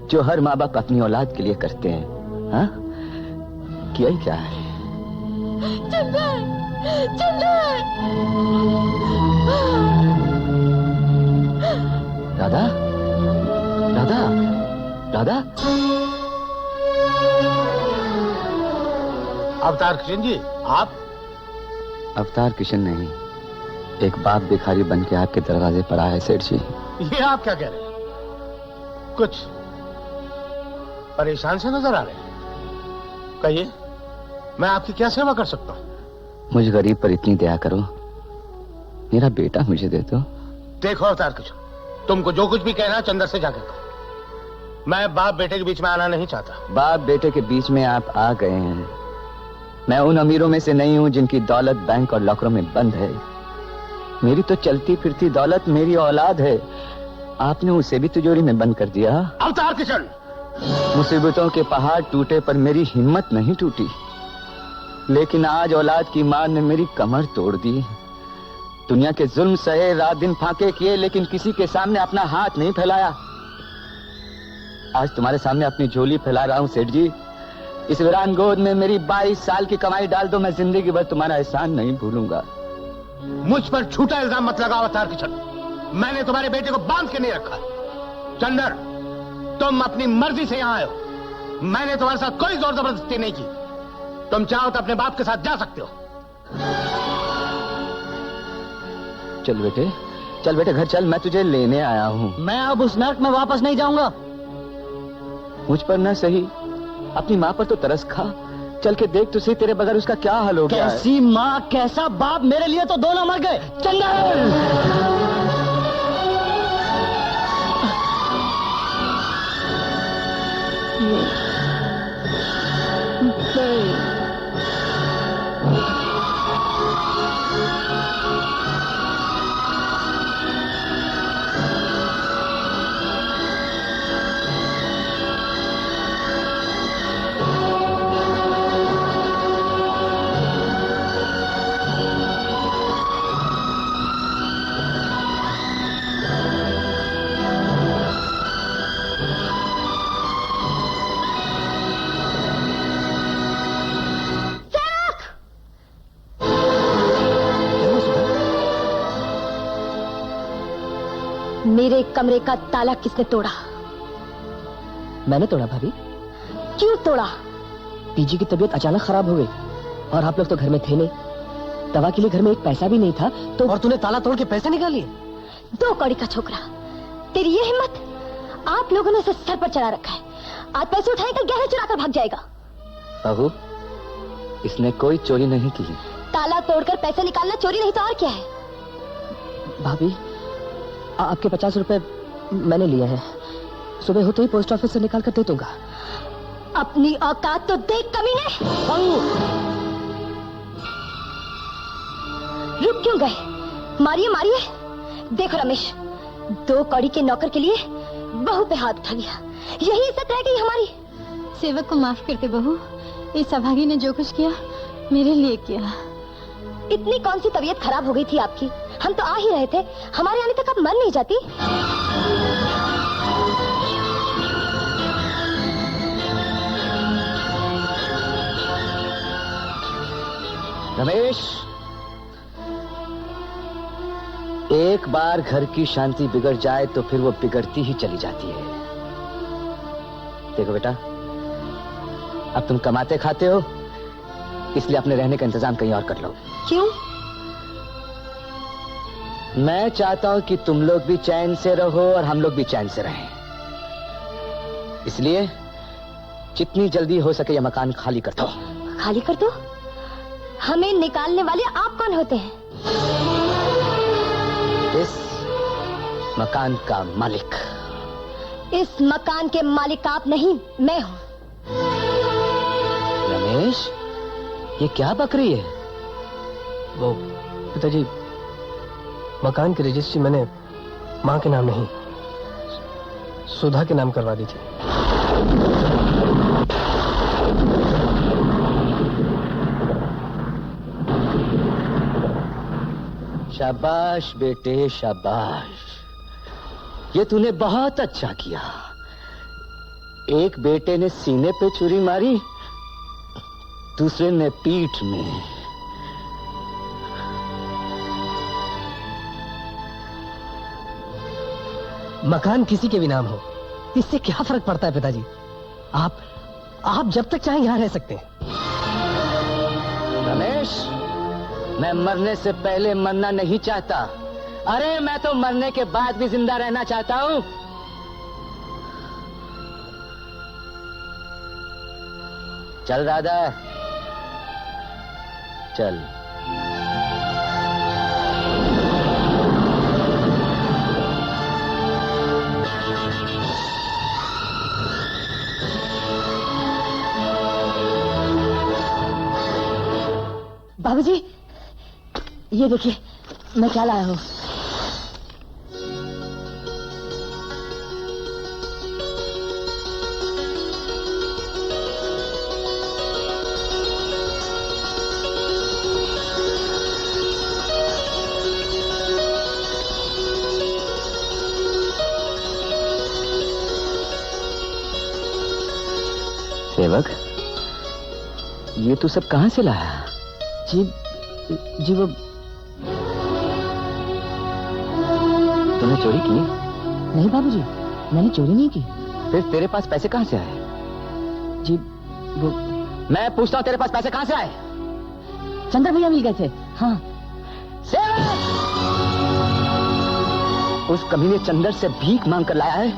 जो हर माँ बाप अपनी औलाद के लिए करते हैं। हा? किया ही क्या है? चंदर, चंदर। राधा, राधा, राधा। अवतार कृष्ण जी, आप? अवतार कृष्ण नहीं, एक बाप भिखारी बन के आपके दरवाजे पर आया है सेठ जी। ये आप क्या कह रहे हैं? कुछ परेशान से नजर आ रहे हैं। कहिए, मैं आपकी क्या सेवा कर सकता हूँ? मुझ गरीब पर इतनी दया करो, मेरा बेटा मुझे दे दो। देखो अवतार कृष्ण, तुमको जो कुछ भी कहना चंदर से जाके कहो। मैं बाप बेटे के बीच में आना नहीं चाहता। बाप बेटे के बीच में आप आ गए हैं। मैं उन अमीरों में से नहीं हूं जिनकी दौलत बैंक और लॉकरों में बंद है। मेरी तो चलती फिरती दौलत मेरी औलाद है। आपने उसे भी तिजोरी में बंद कर दिया। अवतार किशन, मुसीबतों के पहाड़ टूटे पर मेरी हिम्मत नहीं टूटी, लेकिन आज औलाद की मार ने मेरी कमर तोड़ दी। दुनिया के जुल्म सहे, रात दिन फाके किए, लेकिन किसी के सामने अपना हाथ नहीं फैलाया। आज तुम्हारे सामने अपनी झोली फैला रहा हूं सेठ जी। इस वीरान गोद में मेरी 22 साल की कमाई डाल दो, मैं जिंदगी भर तुम्हारा एहसान नहीं भूलूंगा। मुझ पर झूठा इल्जाम मत लगाओ अवतार किशन। मैंने तुम्हारे बेटे को बांध के नहीं रखा। चंदर, तुम अपनी मर्जी से यहां आए हो। मैंने तुम्हारे साथ कोई जोर जबरदस्ती नहीं की। तुम चाहो तो अपने बाप के साथ जा सकते हो। चल बेटे घर चल, मैं तुझे लेने आया हूं। मैं अब उस नर्क में वापस नहीं जाऊंगा। मुझ पर न सही, अपनी माँ पर तो तरस खा। चल के देख तो सही, तेरे बगैर उसका क्या हाल हो गया है। कैसी माँ कैसा बाप, मेरे लिए तो दोनों मर गए। चंदर, मेरे कमरे का ताला किसने तोड़ा? मैंने तोड़ा भाभी। क्यों तोड़ा? पीजी की तबीयत अचानक खराब हो गई और आप लोग तो घर में थे नहीं। दवा के लिए घर में एक पैसा भी नहीं था तो। और तूने ताला तोड़ के पैसे निकाल लिए? 2 कौड़ी का छोकरा, तेरी ये हिम्मत! आप लोगों ने उसे सर पर चढ़ा रखा है। आज पैसे उठाएगा, गहने चुरा कर भाग जाएगा। बहू, इसने कोई चोरी नहीं की। ताला तोड़कर पैसे निकालना चोरी नहीं तो और क्या है? भाभी, आपके 50 रुपए मैंने लिए हैं। सुबह होते ही पोस्ट ऑफिस से निकाल कर दे दूंगा। अपनी औकात तो देख कमीने। रुक क्यों गए? मारिए मारिए। देखो रमेश, 2 कौड़ी के नौकर के लिए बहू पे हाथ उठा लिया। यही इज्जत रह गई हमारी। सेवक को माफ करते बहू, इस अभागी ने जो कुछ किया मेरे लिए किया। इतनी कौन सी तबीयत खराब हो गई थी आपकी? हम तो आ ही रहे थे। हमारे आने तक आप मर नहीं जाती। रमेश, एक बार घर की शांति बिगड़ जाए तो फिर वो बिगड़ती ही चली जाती है। देखो बेटा, अब तुम कमाते खाते हो, इसलिए अपने रहने का इंतजाम कहीं और कर लो। क्यों? मैं चाहता हूं कि तुम लोग भी चैन से रहो और हम लोग भी चैन से रहें। इसलिए जितनी जल्दी हो सके यह मकान खाली कर दो। खाली कर दो? हमें निकालने वाले आप कौन होते हैं? इस मकान का मालिक। इस मकान के मालिक आप नहीं, मैं हूं। रमेश, ये क्या बक रही है? वो पिताजी, मकान की रजिस्ट्री मैंने माँ के नाम नहीं, सुधा के नाम करवा दी थी। शाबाश बेटे, शाबाश। ये तूने बहुत अच्छा किया। एक बेटे ने सीने पे छुरी मारी, दूसरे ने पीठ में। मकान किसी के भी नाम हो, इससे क्या फर्क पड़ता है पिताजी? आप जब तक चाहें यहां रह सकते हैं। रमेश, मैं मरने से पहले मरना नहीं चाहता। अरे मैं तो मरने के बाद भी जिंदा रहना चाहता हूं। चल राधा, चल। बाबूजी, ये देखिए मैं क्या लाया हूँ। सेवक, ये तू सब कहां से लाया? जी वो तूने चोरी की? नहीं बाबूजी, मैंने चोरी नहीं की। फिर तेरे पास पैसे कहां से आए? जी वो मैं पूछता हूं, तेरे पास पैसे कहां से आए? चंद्र भैया मिल गए थे। हाँ। सेवक! उस कमीने चंदर से भीख मांग कर लाया है?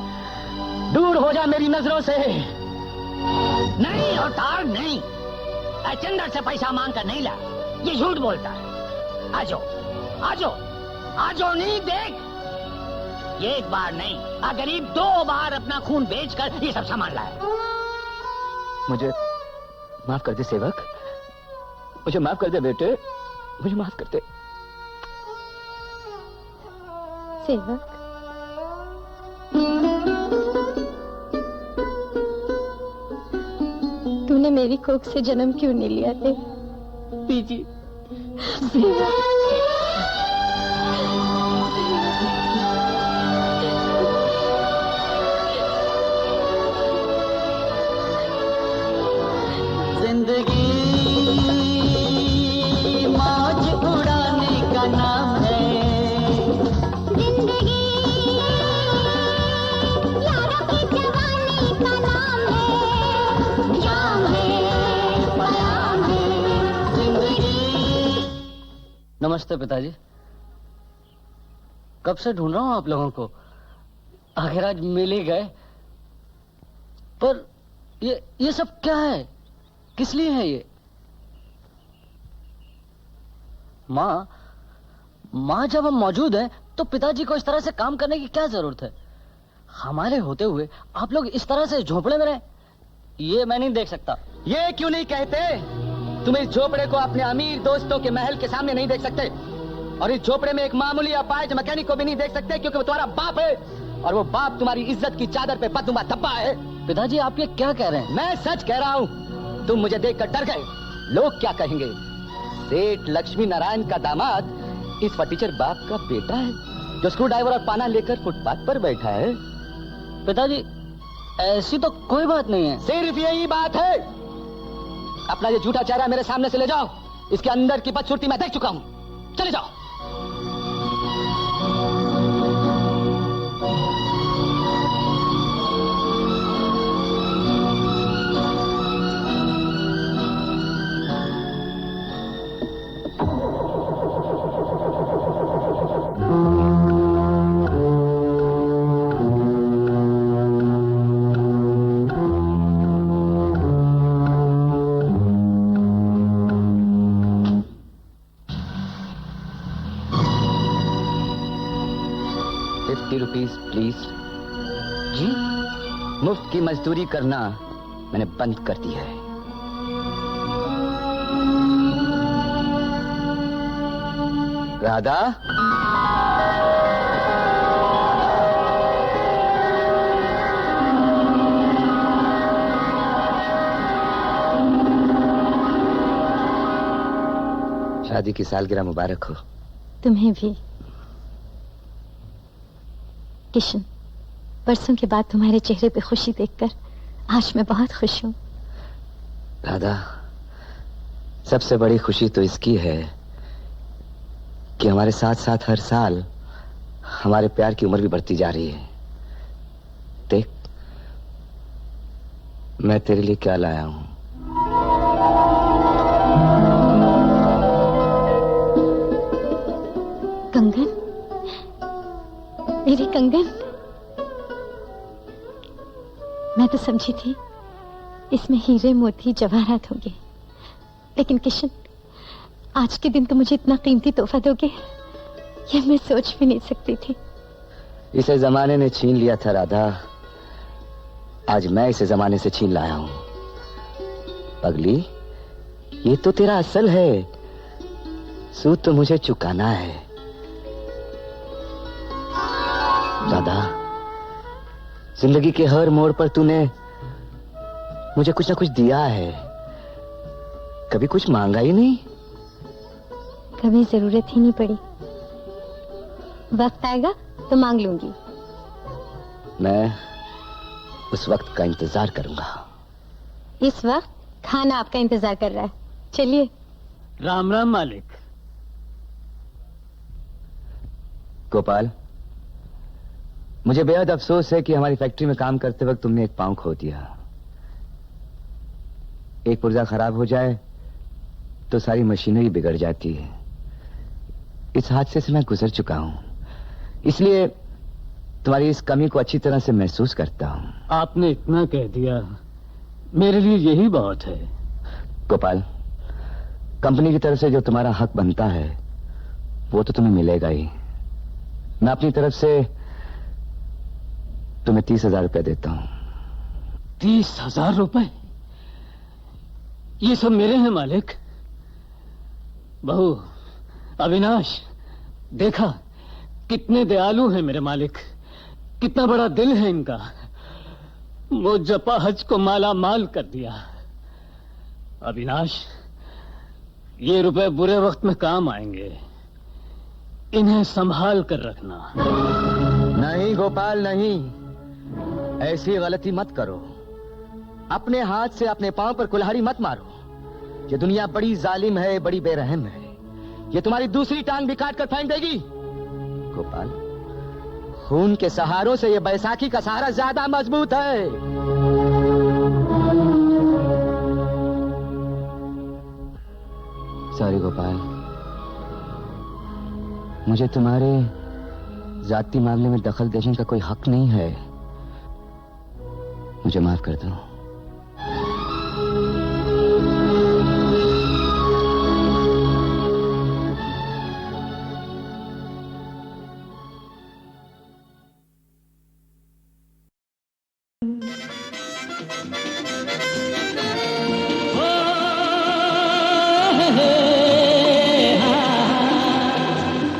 दूर हो जा मेरी नजरों से। नहीं अवतार नहीं, चंदर से पैसा मांग कर नहीं ला, ये झूठ बोलता है। आजो आजो आजो, नहीं देख, एक बार नहीं, गरीब 2 बार अपना खून बेचकर ये सब सामान लाया। मुझे माफ कर दे सेवक, मुझे माफ कर दे बेटे, मुझे माफ कर दे। सेवक, तूने मेरी कोख से जन्म क्यों नहीं लिया थे? पीजी जिंदगी मौज उड़ाने का नाम है। जिंदगी यारों की जवानी का नाम है। जाम है, पयाम है जिंदगी। नमस्ते पिताजी, कब से ढूंढ रहा हूँ आप लोगों को, आखिर आज मिल ही गए। पर ये सब क्या है, किस लिए है ये? माँ जब हम मौजूद हैं तो पिताजी को इस तरह से काम करने की क्या जरूरत है? हमारे होते हुए आप लोग इस तरह से झोपड़े में रहे, ये मैं नहीं देख सकता। ये क्यों नहीं कहते? तुम इस झोपड़े को अपने अमीर दोस्तों के महल के सामने नहीं देख सकते, और इस झोपड़े में एक मामूली अपाहिज मैकेनिक को भी नहीं देख सकते, क्योंकि वो तुम्हारा बाप है, और वो बाप तुम्हारी इज्जत की चादर पे बदनुमा धब्बा है। पिताजी आप ये क्या कह रहे हैं? मैं सच कह रहा हूँ। तुम मुझे देखकर डर गए, लोग क्या कहेंगे? सेठ लक्ष्मी नारायण का दामाद इस फटीचर बाप का बेटा है, जो स्क्रू ड्राइवर और पाना लेकर फुटपाथ पर बैठा है। पिताजी ऐसी तो कोई बात नहीं है। सिर्फ यही बात है। अपना ये झूठा चेहरा मेरे सामने से ले जाओ, इसके अंदर की बदसूरती मैं देख चुका हूँ। चले जाओ। ₹50 प्लीज। जी? मुफ्त की मजदूरी करना मैंने बंद कर दी है। राधा, शादी की सालगिरह मुबारक हो। तुम्हें भी। किशन, बरसों के बाद तुम्हारे चेहरे पे खुशी देखकर आज मैं बहुत खुश हूँ। राधा, सबसे बड़ी खुशी तो इसकी है कि हमारे साथ साथ हर साल हमारे प्यार की उम्र भी बढ़ती जा रही है। देख, मैं तेरे लिए क्या लाया हूँ। कंगन, मेरे कंगन। मैं तो समझी थी इसमें हीरे मोती जवाहरात होंगे, लेकिन किशन, आज के दिन तो मुझे इतना कीमती तोहफा दोगे, ये मैं सोच भी नहीं सकती थी। इसे जमाने ने छीन लिया था राधा, आज मैं इसे जमाने से छीन लाया हूं। पगली, ये तो तेरा असल है, सूद तो मुझे चुकाना है दादा। जिंदगी के हर मोड़ पर तूने मुझे कुछ ना कुछ दिया है, कभी कुछ मांगा ही नहीं। कभी जरूरत ही नहीं पड़ी, वक्त आएगा तो मांग लूंगी। मैं उस वक्त का इंतजार करूंगा। इस वक्त खाना आपका इंतजार कर रहा है, चलिए। राम राम मालिक। गोपाल, मुझे बेहद अफसोस है कि हमारी फैक्ट्री में काम करते वक्त तुमने एक पांव खो दिया। एक पुर्जा खराब हो जाए तो सारी मशीनरी बिगड़ जाती है। इस हादसे से मैं गुजर चुका हूं, इसलिए तुम्हारी इस कमी को अच्छी तरह से महसूस करता हूं। आपने इतना कह दिया, मेरे लिए यही बहुत है। गोपाल, कंपनी की तरफ से जो तुम्हारा हक बनता है वो तो तुम्हें मिलेगा ही। मैं अपनी तरफ से तुम्हें 30,000 रुपया देता हूं। 30,000 रुपए? ये सब मेरे हैं मालिक। बहू, अविनाश, देखा कितने दयालु हैं मेरे मालिक, कितना बड़ा दिल है इनका। वो जपाहज को माला माल कर दिया। अविनाश, ये रुपए बुरे वक्त में काम आएंगे, इन्हें संभाल कर रखना। नहीं गोपाल, नहीं, ऐसी गलती मत करो। अपने हाथ से अपने पांव पर कुल्हाड़ी मत मारो। ये दुनिया बड़ी जालिम है, बड़ी बेरहम है। ये तुम्हारी दूसरी टांग भी काट कर फेंक देगी। गोपाल, खून के सहारों से ये बैसाखी का सहारा ज्यादा मजबूत है। सॉरी गोपाल, मुझे तुम्हारे जाति मामले में दखल देने का कोई हक नहीं है। मुझे माफ कर दो।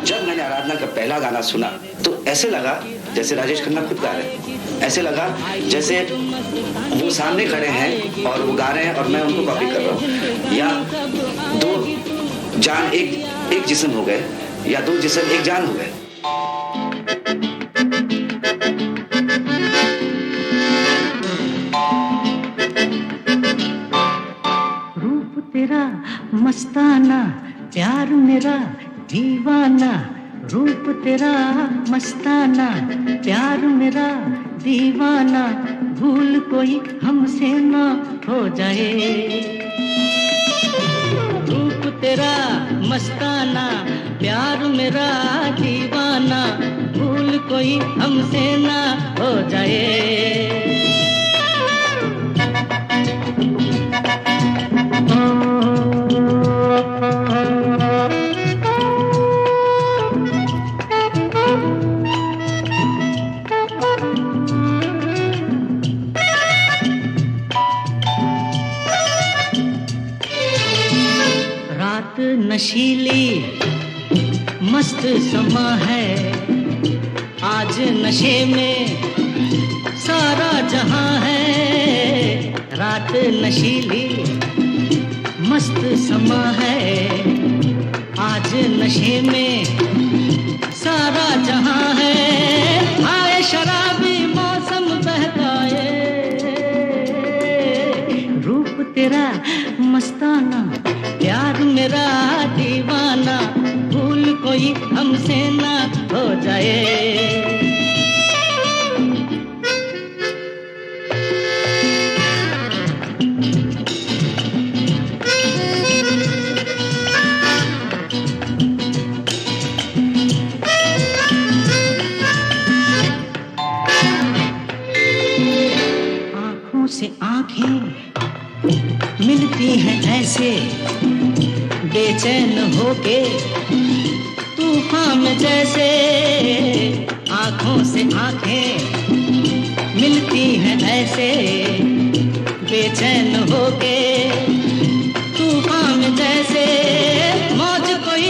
जब मैंने आराधना का पहला गाना सुना तो ऐसे लगा जैसे राजेश खन्ना खुद गा रहे हैं। ऐसे लगा जैसे वो सामने खड़े हैं और वो गा रहे हैं और मैं उनको कॉपी कर रहा हूँ। या दो जान एक जिस्म हो गए, या दो जिस्म एक जान हो गए। रूप तेरा मस्ताना, प्यार मेरा दीवाना। रूप तेरा मस्ताना, प्यार मेरा दीवाना। भूल कोई हमसे ना हो जाए। रूप तेरा मस्ताना, प्यार मेरा दीवाना। भूल कोई हमसे ना हो जाए। रात नशीली मस्त समा है, आज नशे में सारा जहां है। रात नशीली मस्त समा है, आज नशे में सारा जहां है। आए शराबी मौसम बहकाए। रूप तेरा मस्ताना, प्यार मेरा दीवाना। भूल कोई हमसे ना हो जाए। आंखों से आंखें मिलती हैं ऐसे, बेचैन होके तूफान में जैसे। आंखों से आंखें मिलती हैं ऐसे, बेचैन होके तूफान में जैसे। मौज कोई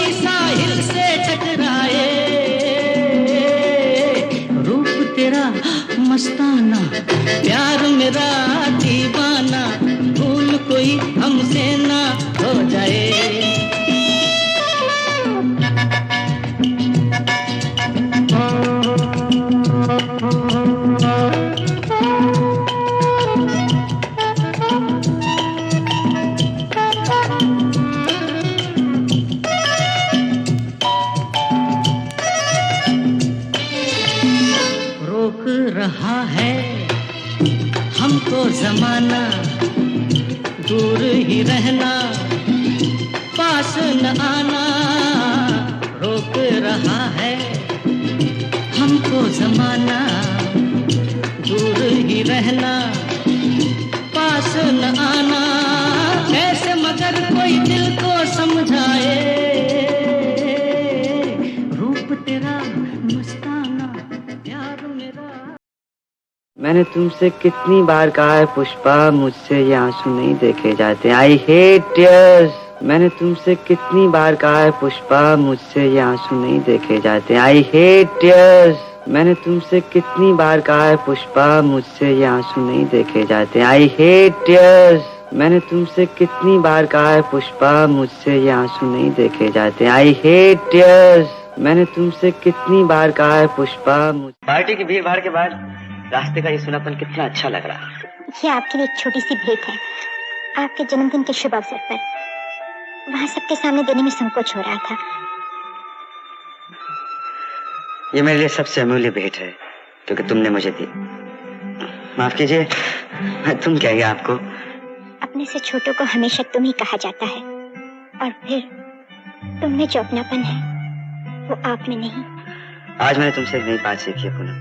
मेरा दीवाना, भूल कोई हमसे ना हो जाए। रोक रहा है हमको जमाना, दूर ही रहना, पास न आना। रोक रहा है हमको जमाना, दूर ही रहना, पास न आना। कैसे मगर कोई दिल को समझाए, रूप तेरा मस्ताना, प्यार मेरा। मैंने तुमसे कितनी बार कहा है पुष्पा, मुझसे ये आंसू नहीं देखे जाते। I hate tears. मैंने तुमसे कितनी बार कहा है पुष्पा, मुझसे ये आंसू नहीं देखे जाते। I hate tears. मैंने तुमसे कितनी बार कहा है पुष्पा, मुझसे ये आंसू नहीं देखे जाते। I hate tears. मैंने तुमसे कितनी बार कहा है पुष्पा, मुझसे ये आंसू नहीं देखे जाते। I hate tears. मैंने तुमसे कितनी बार कहा है पुष्पा। पार्टी की भीड़ भाड़ के बाद रास्ते का ये सुनापन कितना अच्छा लग रहा है। ये आपके लिए एक छोटी सी भेंट है, आपके जन्मदिन के शुभ अवसर पर। वहाँ सबके सामने देने में संकोच हो रहा था। ये मेरे लिए सबसे अमूल्य भेंट है क्योंकि तुमने मुझे दी। माफ कीजिए, तुम क्या है आपको? अपने से छोटों को हमेशा तुम ही कहा जाता है, और फिर तुम में जो अपनापन है वो आप में नहीं। आज मैंने तुमसे एक नई बात सीखी है पूनम।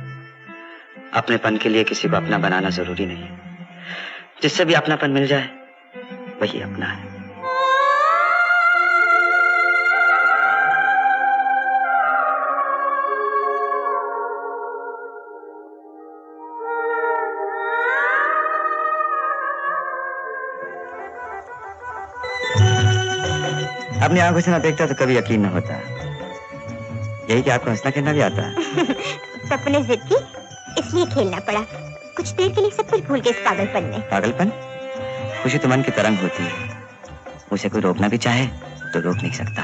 अपनेपन के लिए किसी को अपना बनाना जरूरी नहीं है। जिससे भी अपनापन मिल जाए वही अपना है। अपनी आंखों से ना देखता तो कभी यकीन न होता। यही कि आपको हंसना खेलना भी आता है। सपने जिद की, इसलिए खेलना पड़ा। कुछ देर के लिए सब कुछ भूल गए इस पागलपन में। पागलपन? खुशी तो मन की तरंग होती है, उसे कोई रोकना भी चाहे तो रोक नहीं सकता।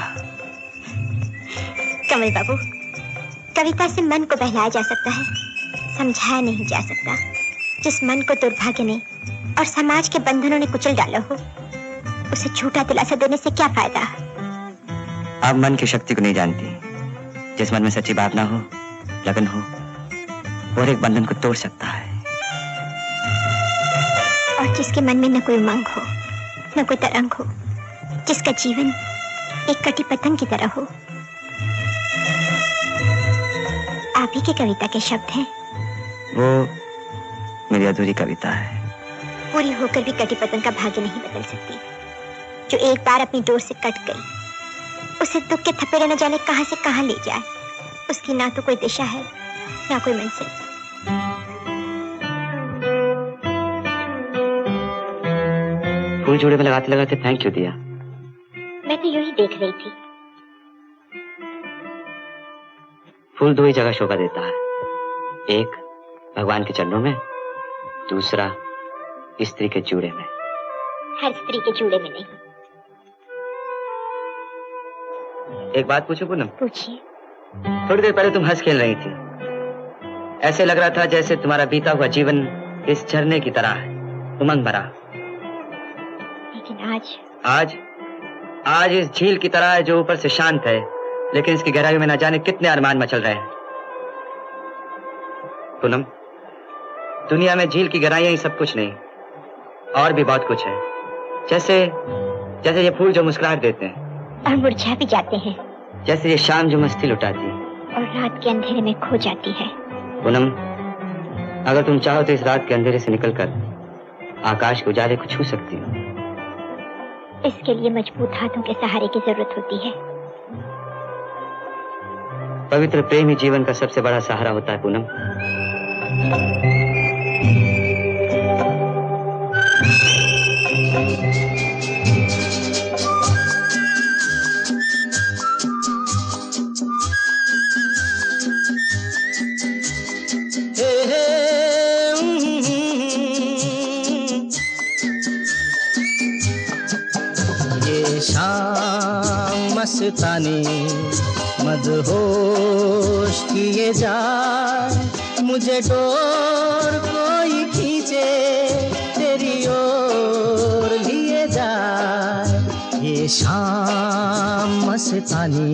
कमल बाबू, कविता से मन को बहलाया जा सकता है, समझाया नहीं जा सकता। जिस मन को दुर्भाग्य ने और समाज के बंधनों ने कुचल डाला हो, उसे झूठा दिलासा देने से क्या फायदा? आप मन की शक्ति को नहीं जानती। जिस मन में सच्ची भावना हो, लगन हो, और एक बंधन को तोड़ सकता है। और जिसके मन में न कोई उमंग हो, न कोई तरंग हो, जिसका जीवन एक कटी पतंग की तरह हो। आप ही की कविता के शब्द हैं। वो मेरी अधूरी कविता है। पूरी होकर भी कटी पतंग का भाग्य नहीं बदल सकती। जो एक बार अपनी डोर से कट गई, उसे दुख के थपेड़े न जाने कहां से कहां ले जाए। उसकी ना तो कोई दिशा है, ना कोई मंजिल। फूल जोड़े में लगाते लगाते फेंक क्यों दिया? मैं तो यूं ही देख रही थी। फूल दो ही जगह शोभा देता है, एक भगवान के चरणों में, दूसरा स्त्री के जूड़े में। हर स्त्री के जूड़े में नहीं। एक बात पूछूं पूनम? पूछिए। थोड़ी देर पहले तुम हंस खेल रही थी। ऐसे लग रहा था जैसे तुम्हारा बीता हुआ जीवन इस झरने की तरह है, उमंग भरा। लेकिन आज इस झील की तरह है जो ऊपर से शांत है, लेकिन इसकी गहराई में न जाने कितने अरमान मचल रहे हैं। पूनम, दुनिया में झील की गहराइयां ही सब कुछ नहीं, और भी बहुत कुछ है। जैसे ये फूल जो मुस्कुराहट देते हैं और मुरझा भी जाते हैं। जैसे ये शाम जो मस्ती लुटाती और रात के अंधेरे में खो जाती है। पूनम, अगर तुम चाहो तो इस रात के अंधेरे से निकलकर आकाश के उजाले को छू सकती हो। इसके लिए मजबूत हाथों के सहारे की जरूरत होती है। पवित्र प्रेम ही जीवन का सबसे बड़ा सहारा होता है पूनम। शाम मस्तानी मदहोश किए जाए, मुझे डोर कोई खींचे तेरी ओर लिए जाए। ये शाम मस्तानी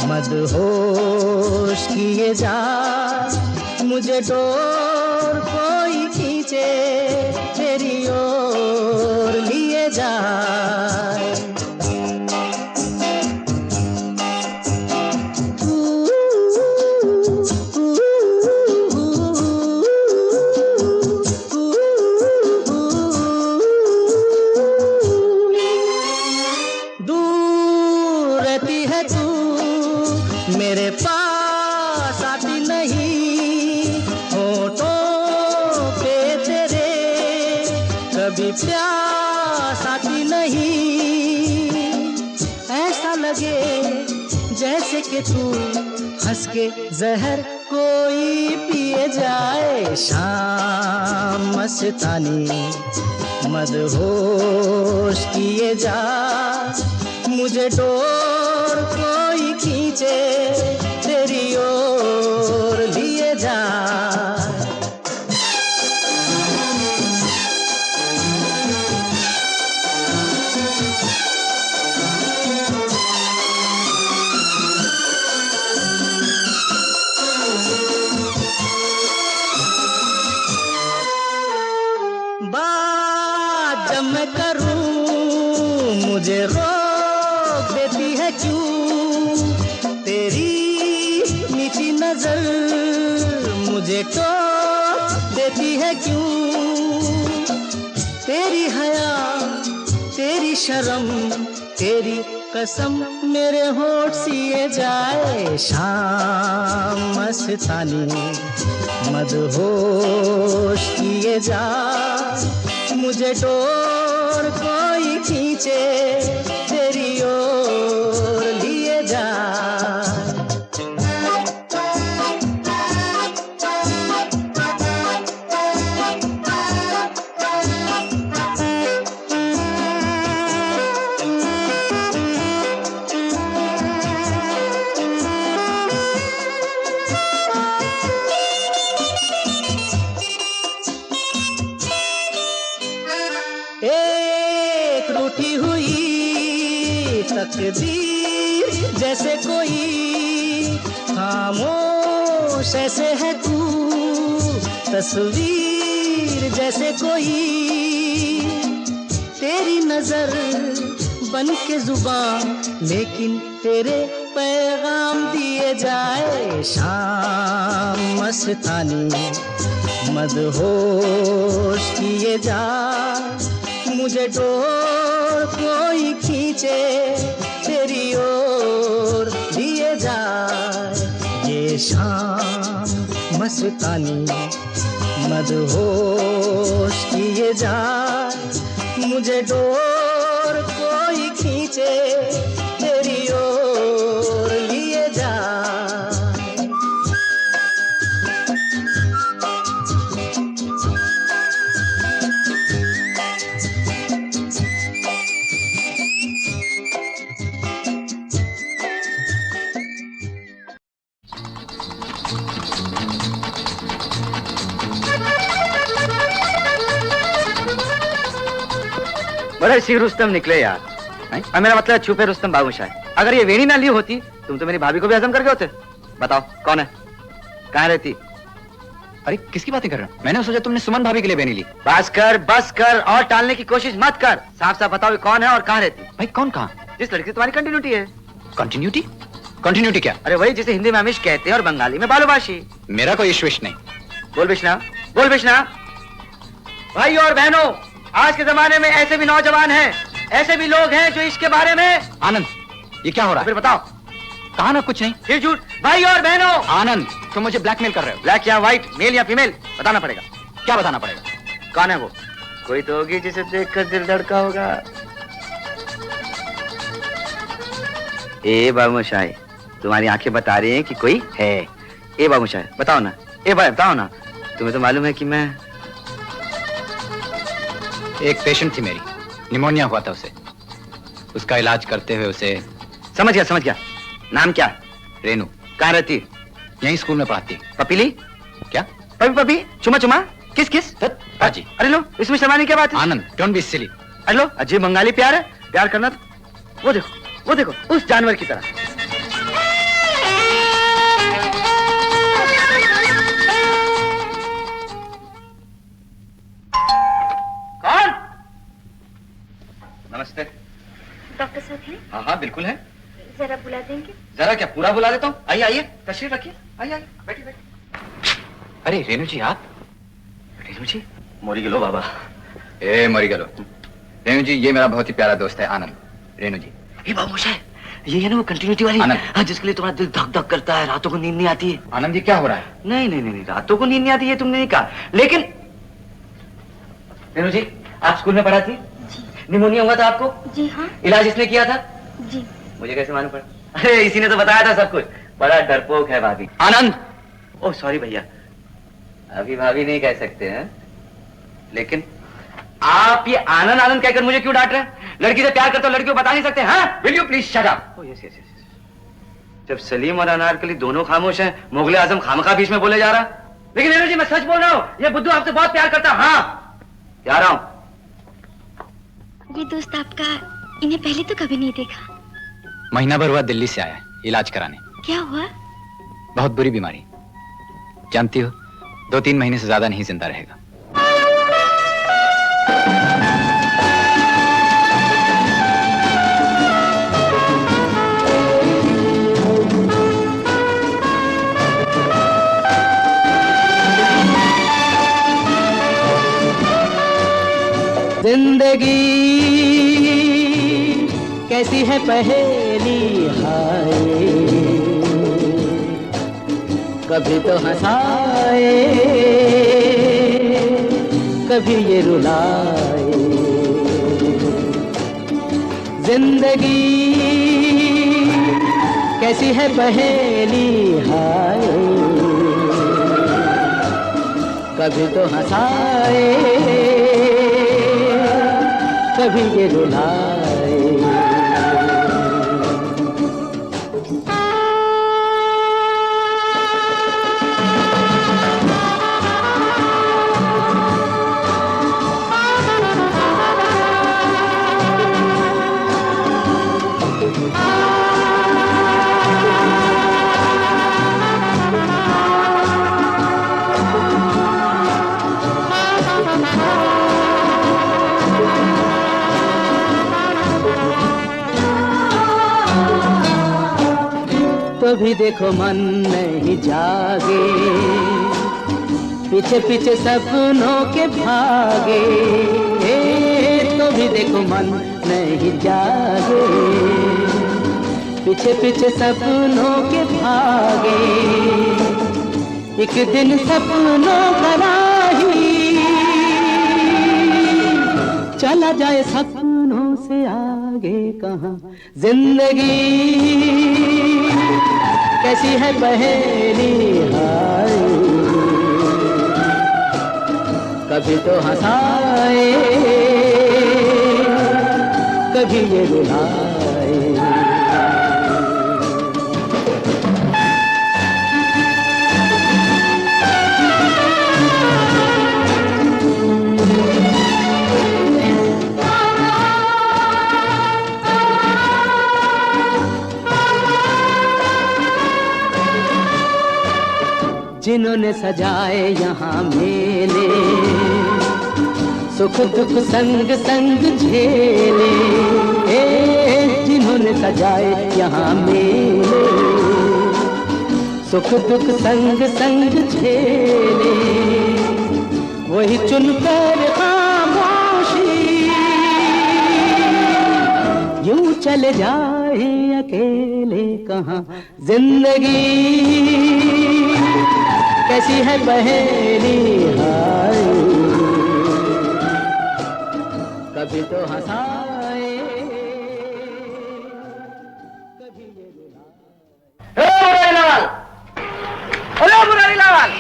मदहोश किए जाए, मुझे डोर कोई खींचे तेरी ओर लिए जाए। दूर रहती है तू मेरे पास आती नहीं, होठों पे तेरे कभी प्यास आती नहीं। ऐसा लगे जैसे कि तू हंस के जहर कोई पिए जाए। शाम मस्तानी मदहोश किए जा, मुझे डोर कोई खींचे तेरी ओर लिए जा। बात जब मैं करूं मुझे रोक देती है क्यों, तेरी मीठी नजर मुझे टोक देती है क्यों। तेरी हया तेरी शर्म तेरी कसम मेरे होठ सिए जाए। शाम मस्तानी मदहोश किए जा, मुझे डोर कोई खींचे तेरी ओर लिए जा। एक रूठी हुई तकदीर जैसे कोई, खामोश ऐसे है तू तस्वीर जैसे कोई। तेरी नजर बन के जुबान लेकिन तेरे पैगाम दिए जाए। शाम मस्तानी मदहोश किए जा, मुझे डोर कोई खींचे तेरी ओर लिए जाए। ये शाम मस्तानी मदहोश किए जाए, मुझे डोर कोई खींचे तेरी ओर लिए जाए। बड़े सी रुस्तम निकले यार। और मेरा मतलब छुपे रुस्तम बाबूशाह। अगर ये वेणी ना ली होती तुम तो मेरी भाभी को भी हजम करके होते। बताओ कौन है, कहाँ रहती? अरे किसकी बातें कर रहे हो? मैंने सोचा तुमने सुमन भाभी के लिए वेणी ली। बस कर और टालने की कोशिश मत कर। साफ साफ बताओ कौन है और कहाँ रहती? भाई कौन कहाँ? जिस लड़की तुम्हारी कंटिन्यूटी है। कंटिन्यूटी? कंटिन्यूटी क्या? अरे वही जिसे हिंदी में अमिश कहते हैं और बंगाली में बालूबाशी। मेरा कोई इश्विश नहीं। बोल बिश्ना, बोल बिश्ना। भाइयों और बहनों, आज के जमाने में ऐसे भी नौजवान हैं, ऐसे भी लोग हैं जो इसके बारे में। आनंद, ये क्या हो रहा है? फिर बताओ। कहा ना कुछ नहीं। फिर झूठ। भाई और बहनों। आनंद, तुम मुझे ब्लैकमेल कर रहे हो। ब्लैक या व्हाइट, मेल या फीमेल, बताना पड़ेगा। क्या बताना पड़ेगा? कौन है वो? कोई तो होगी जिसे देखकर दिल धड़का होगा। ए बाबूशाह, तुम्हारी आंखें बता रही हैं कि कोई है। ए बाबूशाह बताओ ना, ए भाई बताओ ना। तुम्हें तो मालूम है कि मैं एक पेशेंट थी मेरी, निमोनिया हुआ था उसे। उसका इलाज करते हुए उसे। समझ गया। नाम क्या? रेनू। कहाँ रहती है? यहीं स्कूल में पढ़ाती। पपीली? क्या? पपी चुमा किस? हाजी। अरे लो, इसमें शर्माने की क्या बात है? आनंद, डोंट बी सिली। अरे लो, अजीब बंगाली प्यार है। प्यार करना तो वो देखो उस जानवर की तरह। कौन? नमस्ते। डॉक्टर साहब हैं? हाँ बिल्कुल है। जरा बुला देंगे? जरा क्या, पूरा बुला देता हूँ। आइए तशरीफ रखिए। आइए बैठिए। अरे रेनू जी आप? रेनू जी मोरी गलो बाबा। मरी गलो। रेनू जी ये मेरा बहुत ही प्यारा दोस्त है आनंद। रेनू जी ये बाबूश है, ये है ना वो कंटिन्यूटी वाली। हाँ, जिसके लिए तुम्हारा दिल धक धक करता है, रातों को नींद नहीं आती है। आनंद जी क्या हो रहा है? नहीं, रातों को नींद नहीं आती है तुमने नहीं कहा, लेकिन रेनू जी आप स्कूल में पढ़ा थी? निमोनिया हुआ था आपको? जी हाँ। इलाज इसने किया था? जी। मुझे कैसे मालूम पड़ा? अरे इसी ने तो बताया था सब कुछ। बड़ा डरपोक है भाभी। आनंद। ओह सॉरी भैया, अभी भाभी नहीं कह सकते हैं, लेकिन आप ये आनंद कहकर मुझे क्यों डांट रहे हैं? लड़की से प्यार करते हो, लड़की को बता नहीं सकते? हाँ, will you please shut up? Yes. जब सलीम और अनारकली दोनों खामोश हैं, मुगले आजम खामखा बीच में बोले जा रहा। लेकिन रेनू जी मैं सच बोल रहा हूँ, ये बुद्धू आपसे बहुत प्यार करता है। हाँ जा रहा हूँ। ये दोस्त आपका, इन्हें पहले तो कभी नहीं देखा। महीना भर हुआ दिल्ली से आया इलाज कराने। क्या हुआ? बहुत बुरी बीमारी, जानती हो, 2-3 महीने से ज्यादा नहीं जिंदा रहेगा। जिंदगी कैसी है पहेली हाय, कभी तो हंसाए कभी ये रुलाए। जिंदगी कैसी है पहेली हाय, कभी तो हंसाए कभी ये रुलाए। तो भी देखो मन नहीं जागे, पीछे पीछे सपनों के भागे। तो भी देखो मन नहीं जागे, पीछे पीछे सपनों के भागे। एक दिन सपनों का राही चला जाए सपनों से आगे कहाँ। जिंदगी कैसी है पहेली हाय, कभी तो हंसाए कभी ये रुलाए। जिन्होंने सजाए यहाँ मेले, सुख दुख संग संग झेले। जिन्होंने सजाए यहाँ मेले, सुख दुख संग संग झेले। वही चुनकर खामोशी यूं चले जाए अकेले कहाँ। जिंदगी कैसी है पहेली हाय, कभी तो हंसाए कभी ये रुलाए। अरे मुरारीलाल,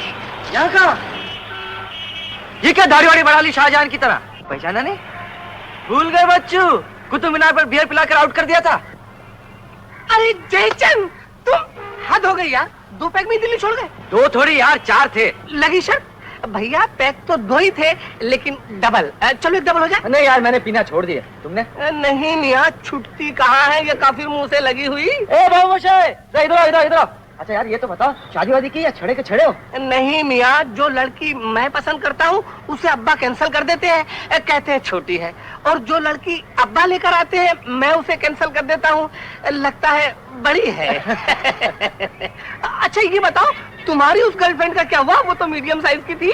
यहाँ कहाँ? ये क्या दाढ़ी वाड़ी बढ़ा ली शाहजहान की तरह? पहचाना नहीं? भूल गए बच्चू? कुतुब मीनार पर बियर पिलाकर आउट कर दिया था। अरे जयचंद, तुम हद हो गई यार, 2 पैक में दिल्ली छोड़ गए। 2 थोड़ी यार, 4 थे। लगी शर्त भैया, पैक तो 2 ही थे लेकिन डबल। चलो एक डबल हो जाए। नहीं यार, मैंने पीना छोड़ दिया। तुमने? नहीं मियां, छुट्टी कहाँ है, ये काफिर मुंह से लगी हुई। ए बाबूशाह, इधर इधर। अच्छा यार, ये तो बताओ, शादी वादी की या छड़े के छड़े हो? नहीं मियां, जो लड़की मैं पसंद करता हूँ उसे अब्बा कैंसिल कर देते हैं, कहते हैं छोटी है, और जो लड़की अब्बा लेकर आते हैं मैं उसे कैंसिल कर देता हूँ, लगता है बड़ी है। अच्छा ये बताओ, तुम्हारी उस गर्लफ्रेंड का क्या हुआ? वो तो मीडियम साइज की थी।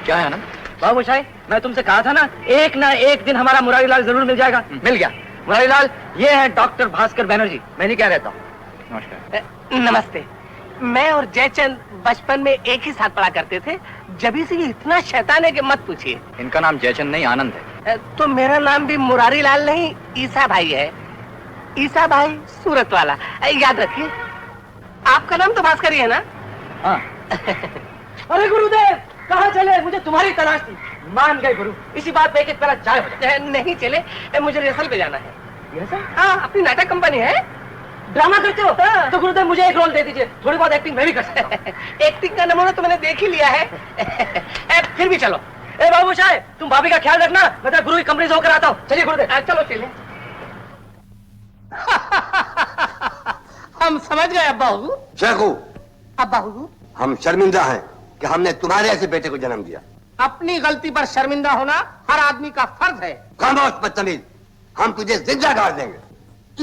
क्या है ना बाबूशाह, मैं तुमसे कहा था ना, एक ना एक दिन हमारा मुरारी लाल जरूर मिल जाएगा। मिल गया। मुरारी लाल, ये है डॉक्टर भास्कर बैनर्जी। मैं नहीं क्या रहता हूँ। नमस्कार। नमस्ते। मैं और जयचंद बचपन में एक ही साथ पढ़ा करते थे, जभी से ये इतना शैतान है कि मत पूछिए। इनका नाम जयचंद नहीं, आनंद है। तो मेरा नाम भी मुरारी लाल नहीं, ईसा भाई है। ईसा भाई सूरत वाला, याद रखिए। आपका नाम तो भास्कर ही है ना? हाँ। अरे गुरुदेव, कहाँ चले? मुझे तुम्हारी तलाश थी। मान गए गुरु, इसी बात पे एक पहला चाय हो जाए। नहीं चले, मुझे रिहर्सल पे जाना है। रिहर्सल? हाँ, अपनी नाटक कंपनी है। ड्रामा करते हो? तो गुरुदेव मुझे एक रोल दे दीजिए, थोड़ी बहुत एक्टिंग मैं भी कर सकता हूँ। एक्टिंग का नमूना तो मैंने देख ही लिया है। फिर भी चलो। ए बाबूशाह, तुम भाभी का ख्याल रखना, मैं तो गुरु की कंपनी से होकर आता हूँ। चलिए गुरुदेव। चलो चलिए। हम समझ गए अब्बा हुजूर। शेखू, अब्बा हुजूर, हम शर्मिंदा हैं कि हमने तुम्हारे ऐसे बेटे को जन्म दिया। अपनी गलती पर शर्मिंदा होना हर आदमी का फर्ज है। खामोश बदतमीज, हम तुझे जिंदा गाड़ देंगे।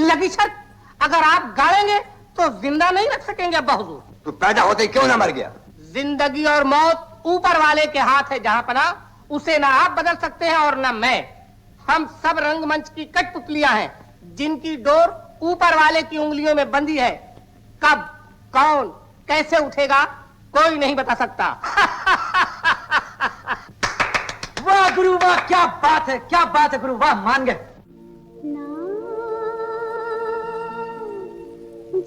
लगी शर्त, अगर आप गाड़ेंगे तो जिंदा नहीं रख सकेंगे अब्बा हुजूर। तू पैदा होते ही क्यों ना मर गया? जिंदगी और मौत ऊपर वाले के हाथ है जहां पना, उसे ना आप बदल सकते हैं और ना मैं। हम सब रंगमंच की कठपुतलियां हैं, जिनकी डोर ऊपर वाले की उंगलियों में बंधी है। कब, कौन, कैसे उठेगा कोई नहीं बता सकता। वाह गुरु वाह, क्या बात है, क्या बात है गुरु, वाह मान गए।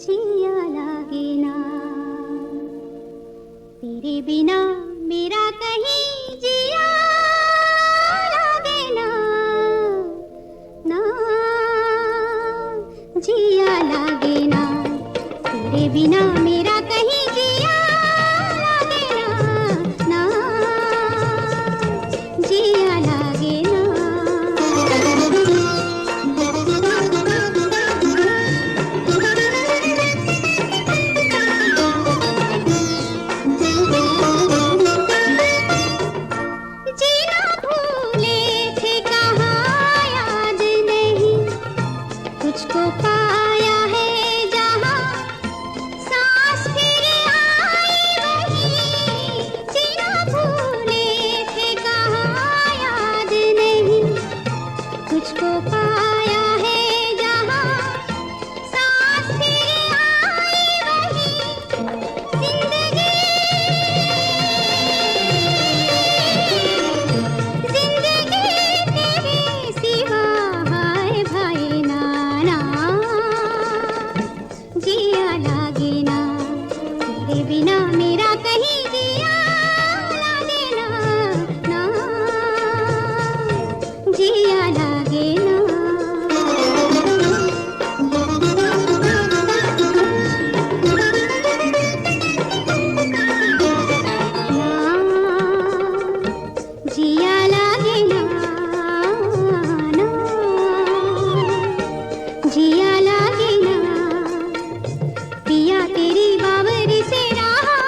जिया लागे ना तेरे बिना मेरा कहीं जिया लागे ना, ना जिया लागे ना तेरे बिना मेरा कहीं जिया लागे ना, ना जिया लागे ना। तुझको पाया है जहाँ सांस फिर आई वहीं, जीना भूले थे कहाँ याद नहीं। तुझको पाया है जहाँ सांस फिर आई वहीं, जिंदगी तेरे सिवा हाय भाई नाना, जिया लागे ना तेरे बिना मेरा कहीं जिया लागे ना, ना जिया लागे ना। जिया लागे ना, ना जिया लागे ना, पिया तेरी बावरी से रहा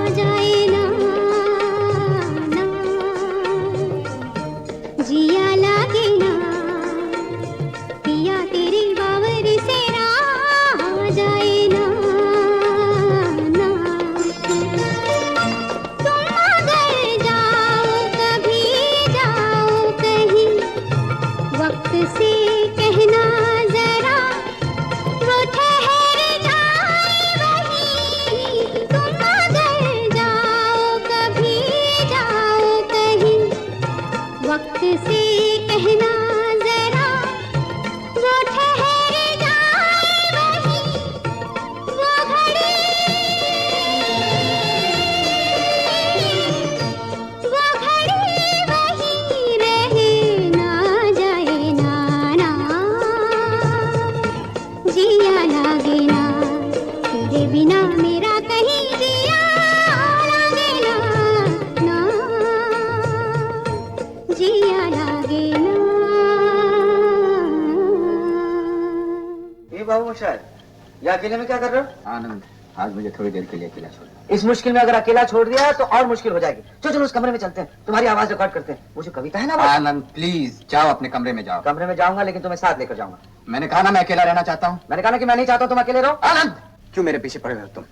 जाए ना, ना जिया लागे ना, पिया तेरी बावरी से रहा जाए ना, ना तुम अगर जाओ कभी जाओ कहीं, वक्त से कहना जरा वो ठहर जाए वहीं। तुम अगर जाओ कभी जाओ कहीं, वक्त से कहना जरा वो ठहर जाए वहीं। वो घड़ी वहीं रहे ना जाए ना, बाबू मोशाय, ये अकेले में क्या कर रहे हो? आनंद, आज मुझे थोड़ी देर के लिए अकेला छोड़। इस मुश्किल में अगर अकेला छोड़ दिया तो और मुश्किल हो जाएगी। चलो उस कमरे में चलते हैं, तुम्हारी आवाज रिकॉर्ड करते हैं। वो जो कविता है ना आनंद प्लीज जाओ, अपने कमरे में जाओ। कमरे में जाऊंगा लेकिन तुम्हें साथ लेकर जाऊंगा। मैंने कहा ना मैं अकेला रहना चाहता हूँ। मैंने कहा ना कि मैं नहीं चाहता तुम अकेले रहो। आनंद, क्यों मेरे पीछे पड़े हो तुम?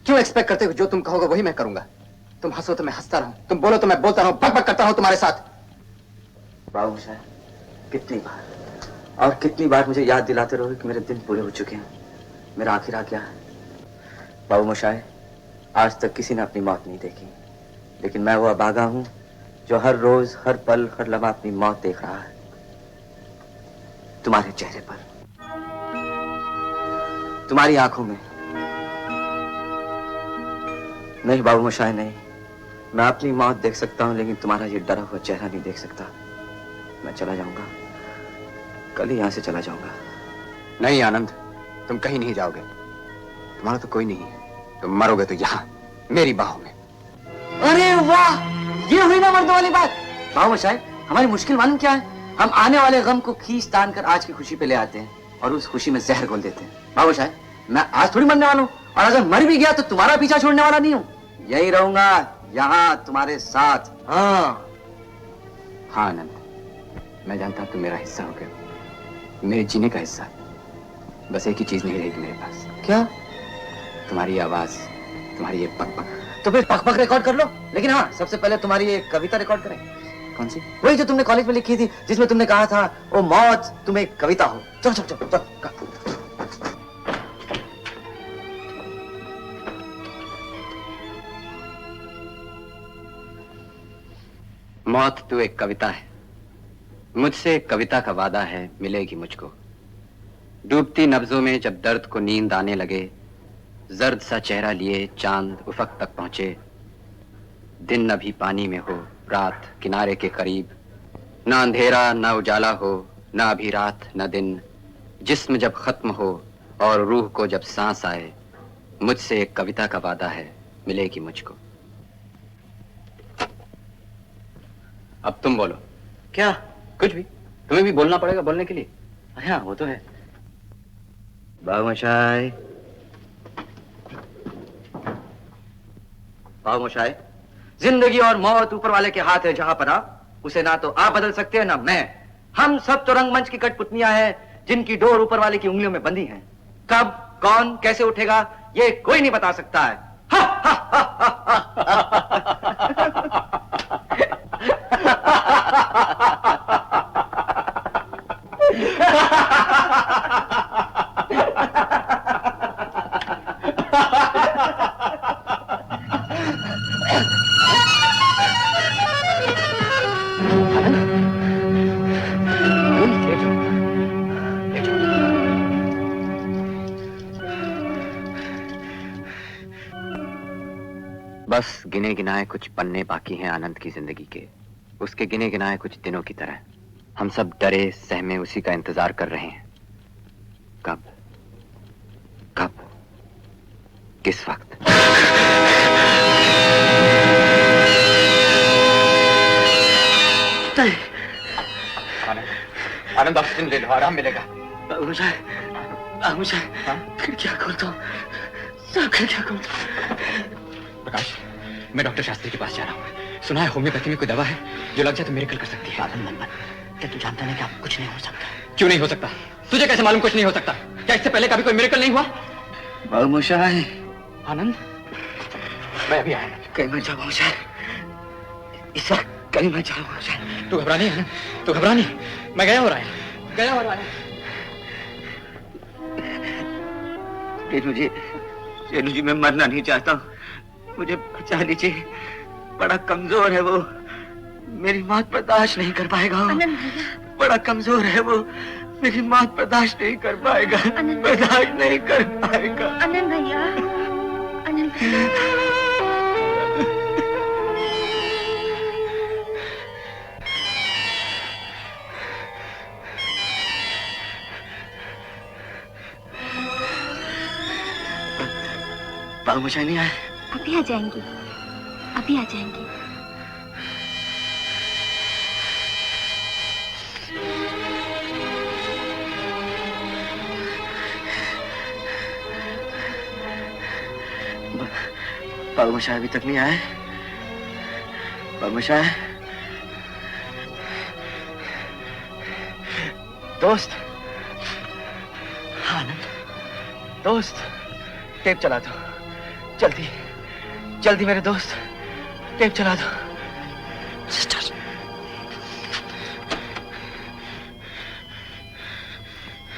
क्यों एक्सपेक्ट करते हो जो तुम कहोगे वही मैं करूंगा? तुम हंसो तो मैं हंसता रहूं, तुम बोलो तो मैं बोलता रहूं, बक बक करता रहूं तुम्हारे साथ। बाबू मोशाय, कितनी बार और कितनी बार मुझे याद दिलाते रहोगे कि मेरे दिन पूरे हो चुके हैं, मेरा आखिर आ गया है। बाबू मोशाय, आज तक किसी ने अपनी मौत नहीं देखी, लेकिन मैं वो अभागा हूं जो हर रोज, हर पल, हर लम्हा अपनी मौत देख रहा है तुम्हारे चेहरे पर, तुम्हारी आंखों में। नहीं बाबू मोशाय नहीं, मैं अपनी मौत देख सकता हूं लेकिन तुम्हारा ये डरा हुआ चेहरा नहीं देख सकता। मैं चला जाऊंगा, कल ही यहां से चला जाऊंगा। नहीं आनंद, तुम कहीं नहीं जाओगे। तुम्हारा तो कोई नहीं है, तुम मरोगे तो यहाँ मेरी बाहों में। अरे वाह, ये हुई ना मर्दों वाली बात। बाबू मोशाय, हमारी मुश्किल मालूम क्या है? हम आने वाले गम को खींच तान कर आज की खुशी पे ले आते हैं और उस खुशी में जहर घोल देते हैं। बाबू मोशाय, मैं आज थोड़ी मरने वाला हूँ, और अगर मर भी गया तो तुम्हारा पीछा छोड़ने वाला नहीं हूँ। यही रहूंगा यहाँ तुम्हारे साथ। हाँ हाँ आनंद, मैं जानता तुम मेरा हिस्सा हो गए, मेरे जीने का हिस्सा। बस एक ही चीज नहीं रहेगी मेरे पास। क्या? तुम्हारी आवाज, तुम्हारी ये पक पक। तो फिर पक पक रिकॉर्ड कर लो, लेकिन हाँ सबसे पहले तुम्हारी ये कविता रिकॉर्ड करें। कौन सी? वही जो तुमने कॉलेज में लिखी थी, जिसमें तुमने कहा था ओ मौत तुम एक कविता हो। चलो चलो चलो चलो। मौत तू एक कविता है, मुझसे एक कविता का वादा है, मिलेगी मुझको। डूबती नब्जों में जब दर्द को नींद आने लगे, जर्द सा चेहरा लिए चांद उफक तक पहुंचे। दिन अभी पानी में हो, रात किनारे के करीब, ना अंधेरा ना उजाला हो, ना अभी रात ना दिन। जिस्म जब खत्म हो और रूह को जब सांस आए, मुझसे एक कविता का वादा है, मिलेगी मुझको। अब तुम बोलो। क्या? कुछ भी, तुम्हें भी बोलना पड़ेगा बोलने के लिए। अरे हाँ वो तो है। बाबू मोशाय, बाबू मोशाय, जिंदगी और मौत ऊपर वाले के हाथ है जहां पर उसे ना तो आप बदल सकते हैं ना मैं। हम सब तो रंगमंच की कठपुतलियां हैं जिनकी डोर ऊपर वाले की उंगलियों में बंधी है। कब कौन कैसे उठेगा ये कोई नहीं बता सकता है। बस गिने गिनाए कुछ पन्ने बाकी हैं आनंद की जिंदगी के, उसके गिने गिनाए कुछ दिनों की तरह। हम सब डरे सहमे उसी का इंतजार कर रहे हैं। कब कब किस वक्त? आनंद ऑक्सीजन ले लो, आराम मिलेगा। खिड़कियां खोलता हूँ, सब खिड़कियां खोलता हूँ। प्रकाश, मैं डॉक्टर शास्त्री के पास जा रहा हूँ। सुना है होम्योपैथी में कोई दवा है जो लग जाए तो मिरेकल कर सकती है। क्या तू जानता नहीं कि अब कुछ नहीं हो सकता? क्यों नहीं हो सकता? तुझे कैसे मालूम कुछ नहीं हो सकता? क्या इससे पहले कभी कोई मिरेकल नहीं हुआ? बाबू मोशाय, आनंद, मैं अभी आया। कहीं मत जाओ मोशाय, इस वक्त कहीं मत जाओ मोशाय। तू घबरा नहीं आनंद, तू घबरा नहीं। मैं गया हो रहा है, गया हो रहा है। रेणु जी, मैं मरना नहीं चाहता हूँ, मुझे बचा लीजिए। बड़ा कमजोर है वो, मेरी मौत बर्दाश्त नहीं कर पाएगा। बड़ा कमजोर है वो, मेरी मौत बर्दाश्त नहीं कर पाएगा, बर्दाश्त नहीं कर पाएगा। आनंद भैया, आनंद भैया। बाबू मोशाय नहीं आए? अभी आ जाएंगे, अभी आ जाएंगे। बाबूशाह अभी तक नहीं आए। बाबूशाह, दोस्त, आनंद, दोस्त, टेप चला दो, जल्दी जल्दी मेरे दोस्त, टेप चला दो। सिस्टर,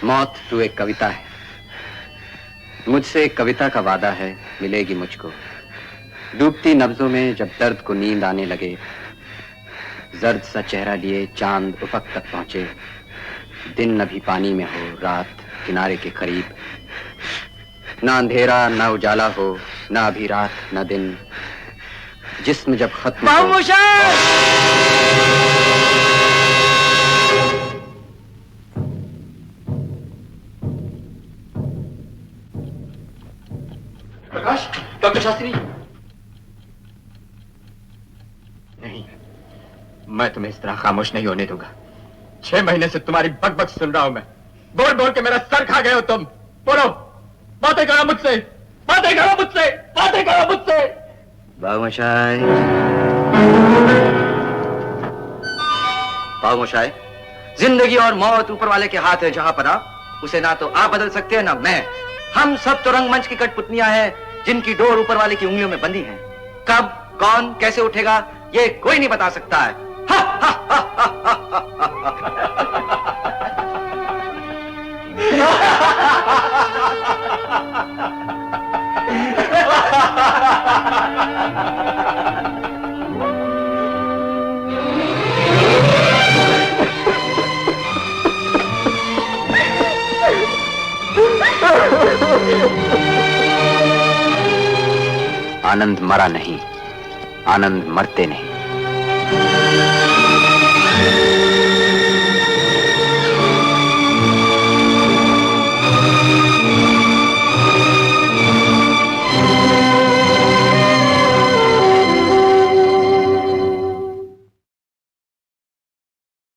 मौत तू एक कविता है, मुझसे एक कविता का वादा है, मिलेगी मुझको। डूबती नब्जों में जब दर्द को नींद आने लगे, जर्द सा चेहरा लिए चांद उफक तक पहुंचे, दिन अभी पानी में हो, रात किनारे के करीब, ना अंधेरा ना उजाला हो, ना अभी रात ना दिन, जिस्म जब खत्म हो। प्रकाश, डॉक्टर शास्त्री। नहीं, मैं तुम्हें इस तरह खामोश नहीं होने दूंगा। 6 महीने से तुम्हारी बकबक सुन रहा हूं मैं। बोल बोल के मेरा सर खा गए हो तुम। बोलो, बातें करो मुझसे, बातें करो मुझसे, बातें करो मुझसे। बाबूशाह, बाबूशाह, जिंदगी और मौत ऊपर वाले के हाथ है जहां पना, उसे ना तो आप बदल सकते हैं ना मैं। हम सब तो रंगमंच की कठपुतलियां हैं जिनकी डोर ऊपर वाले की उंगलियों में बंधी है। कब, कौन, कैसे उठेगा ये कोई नहीं बता सकता है। आनंद मरा नहीं, आनंद मरते नहीं।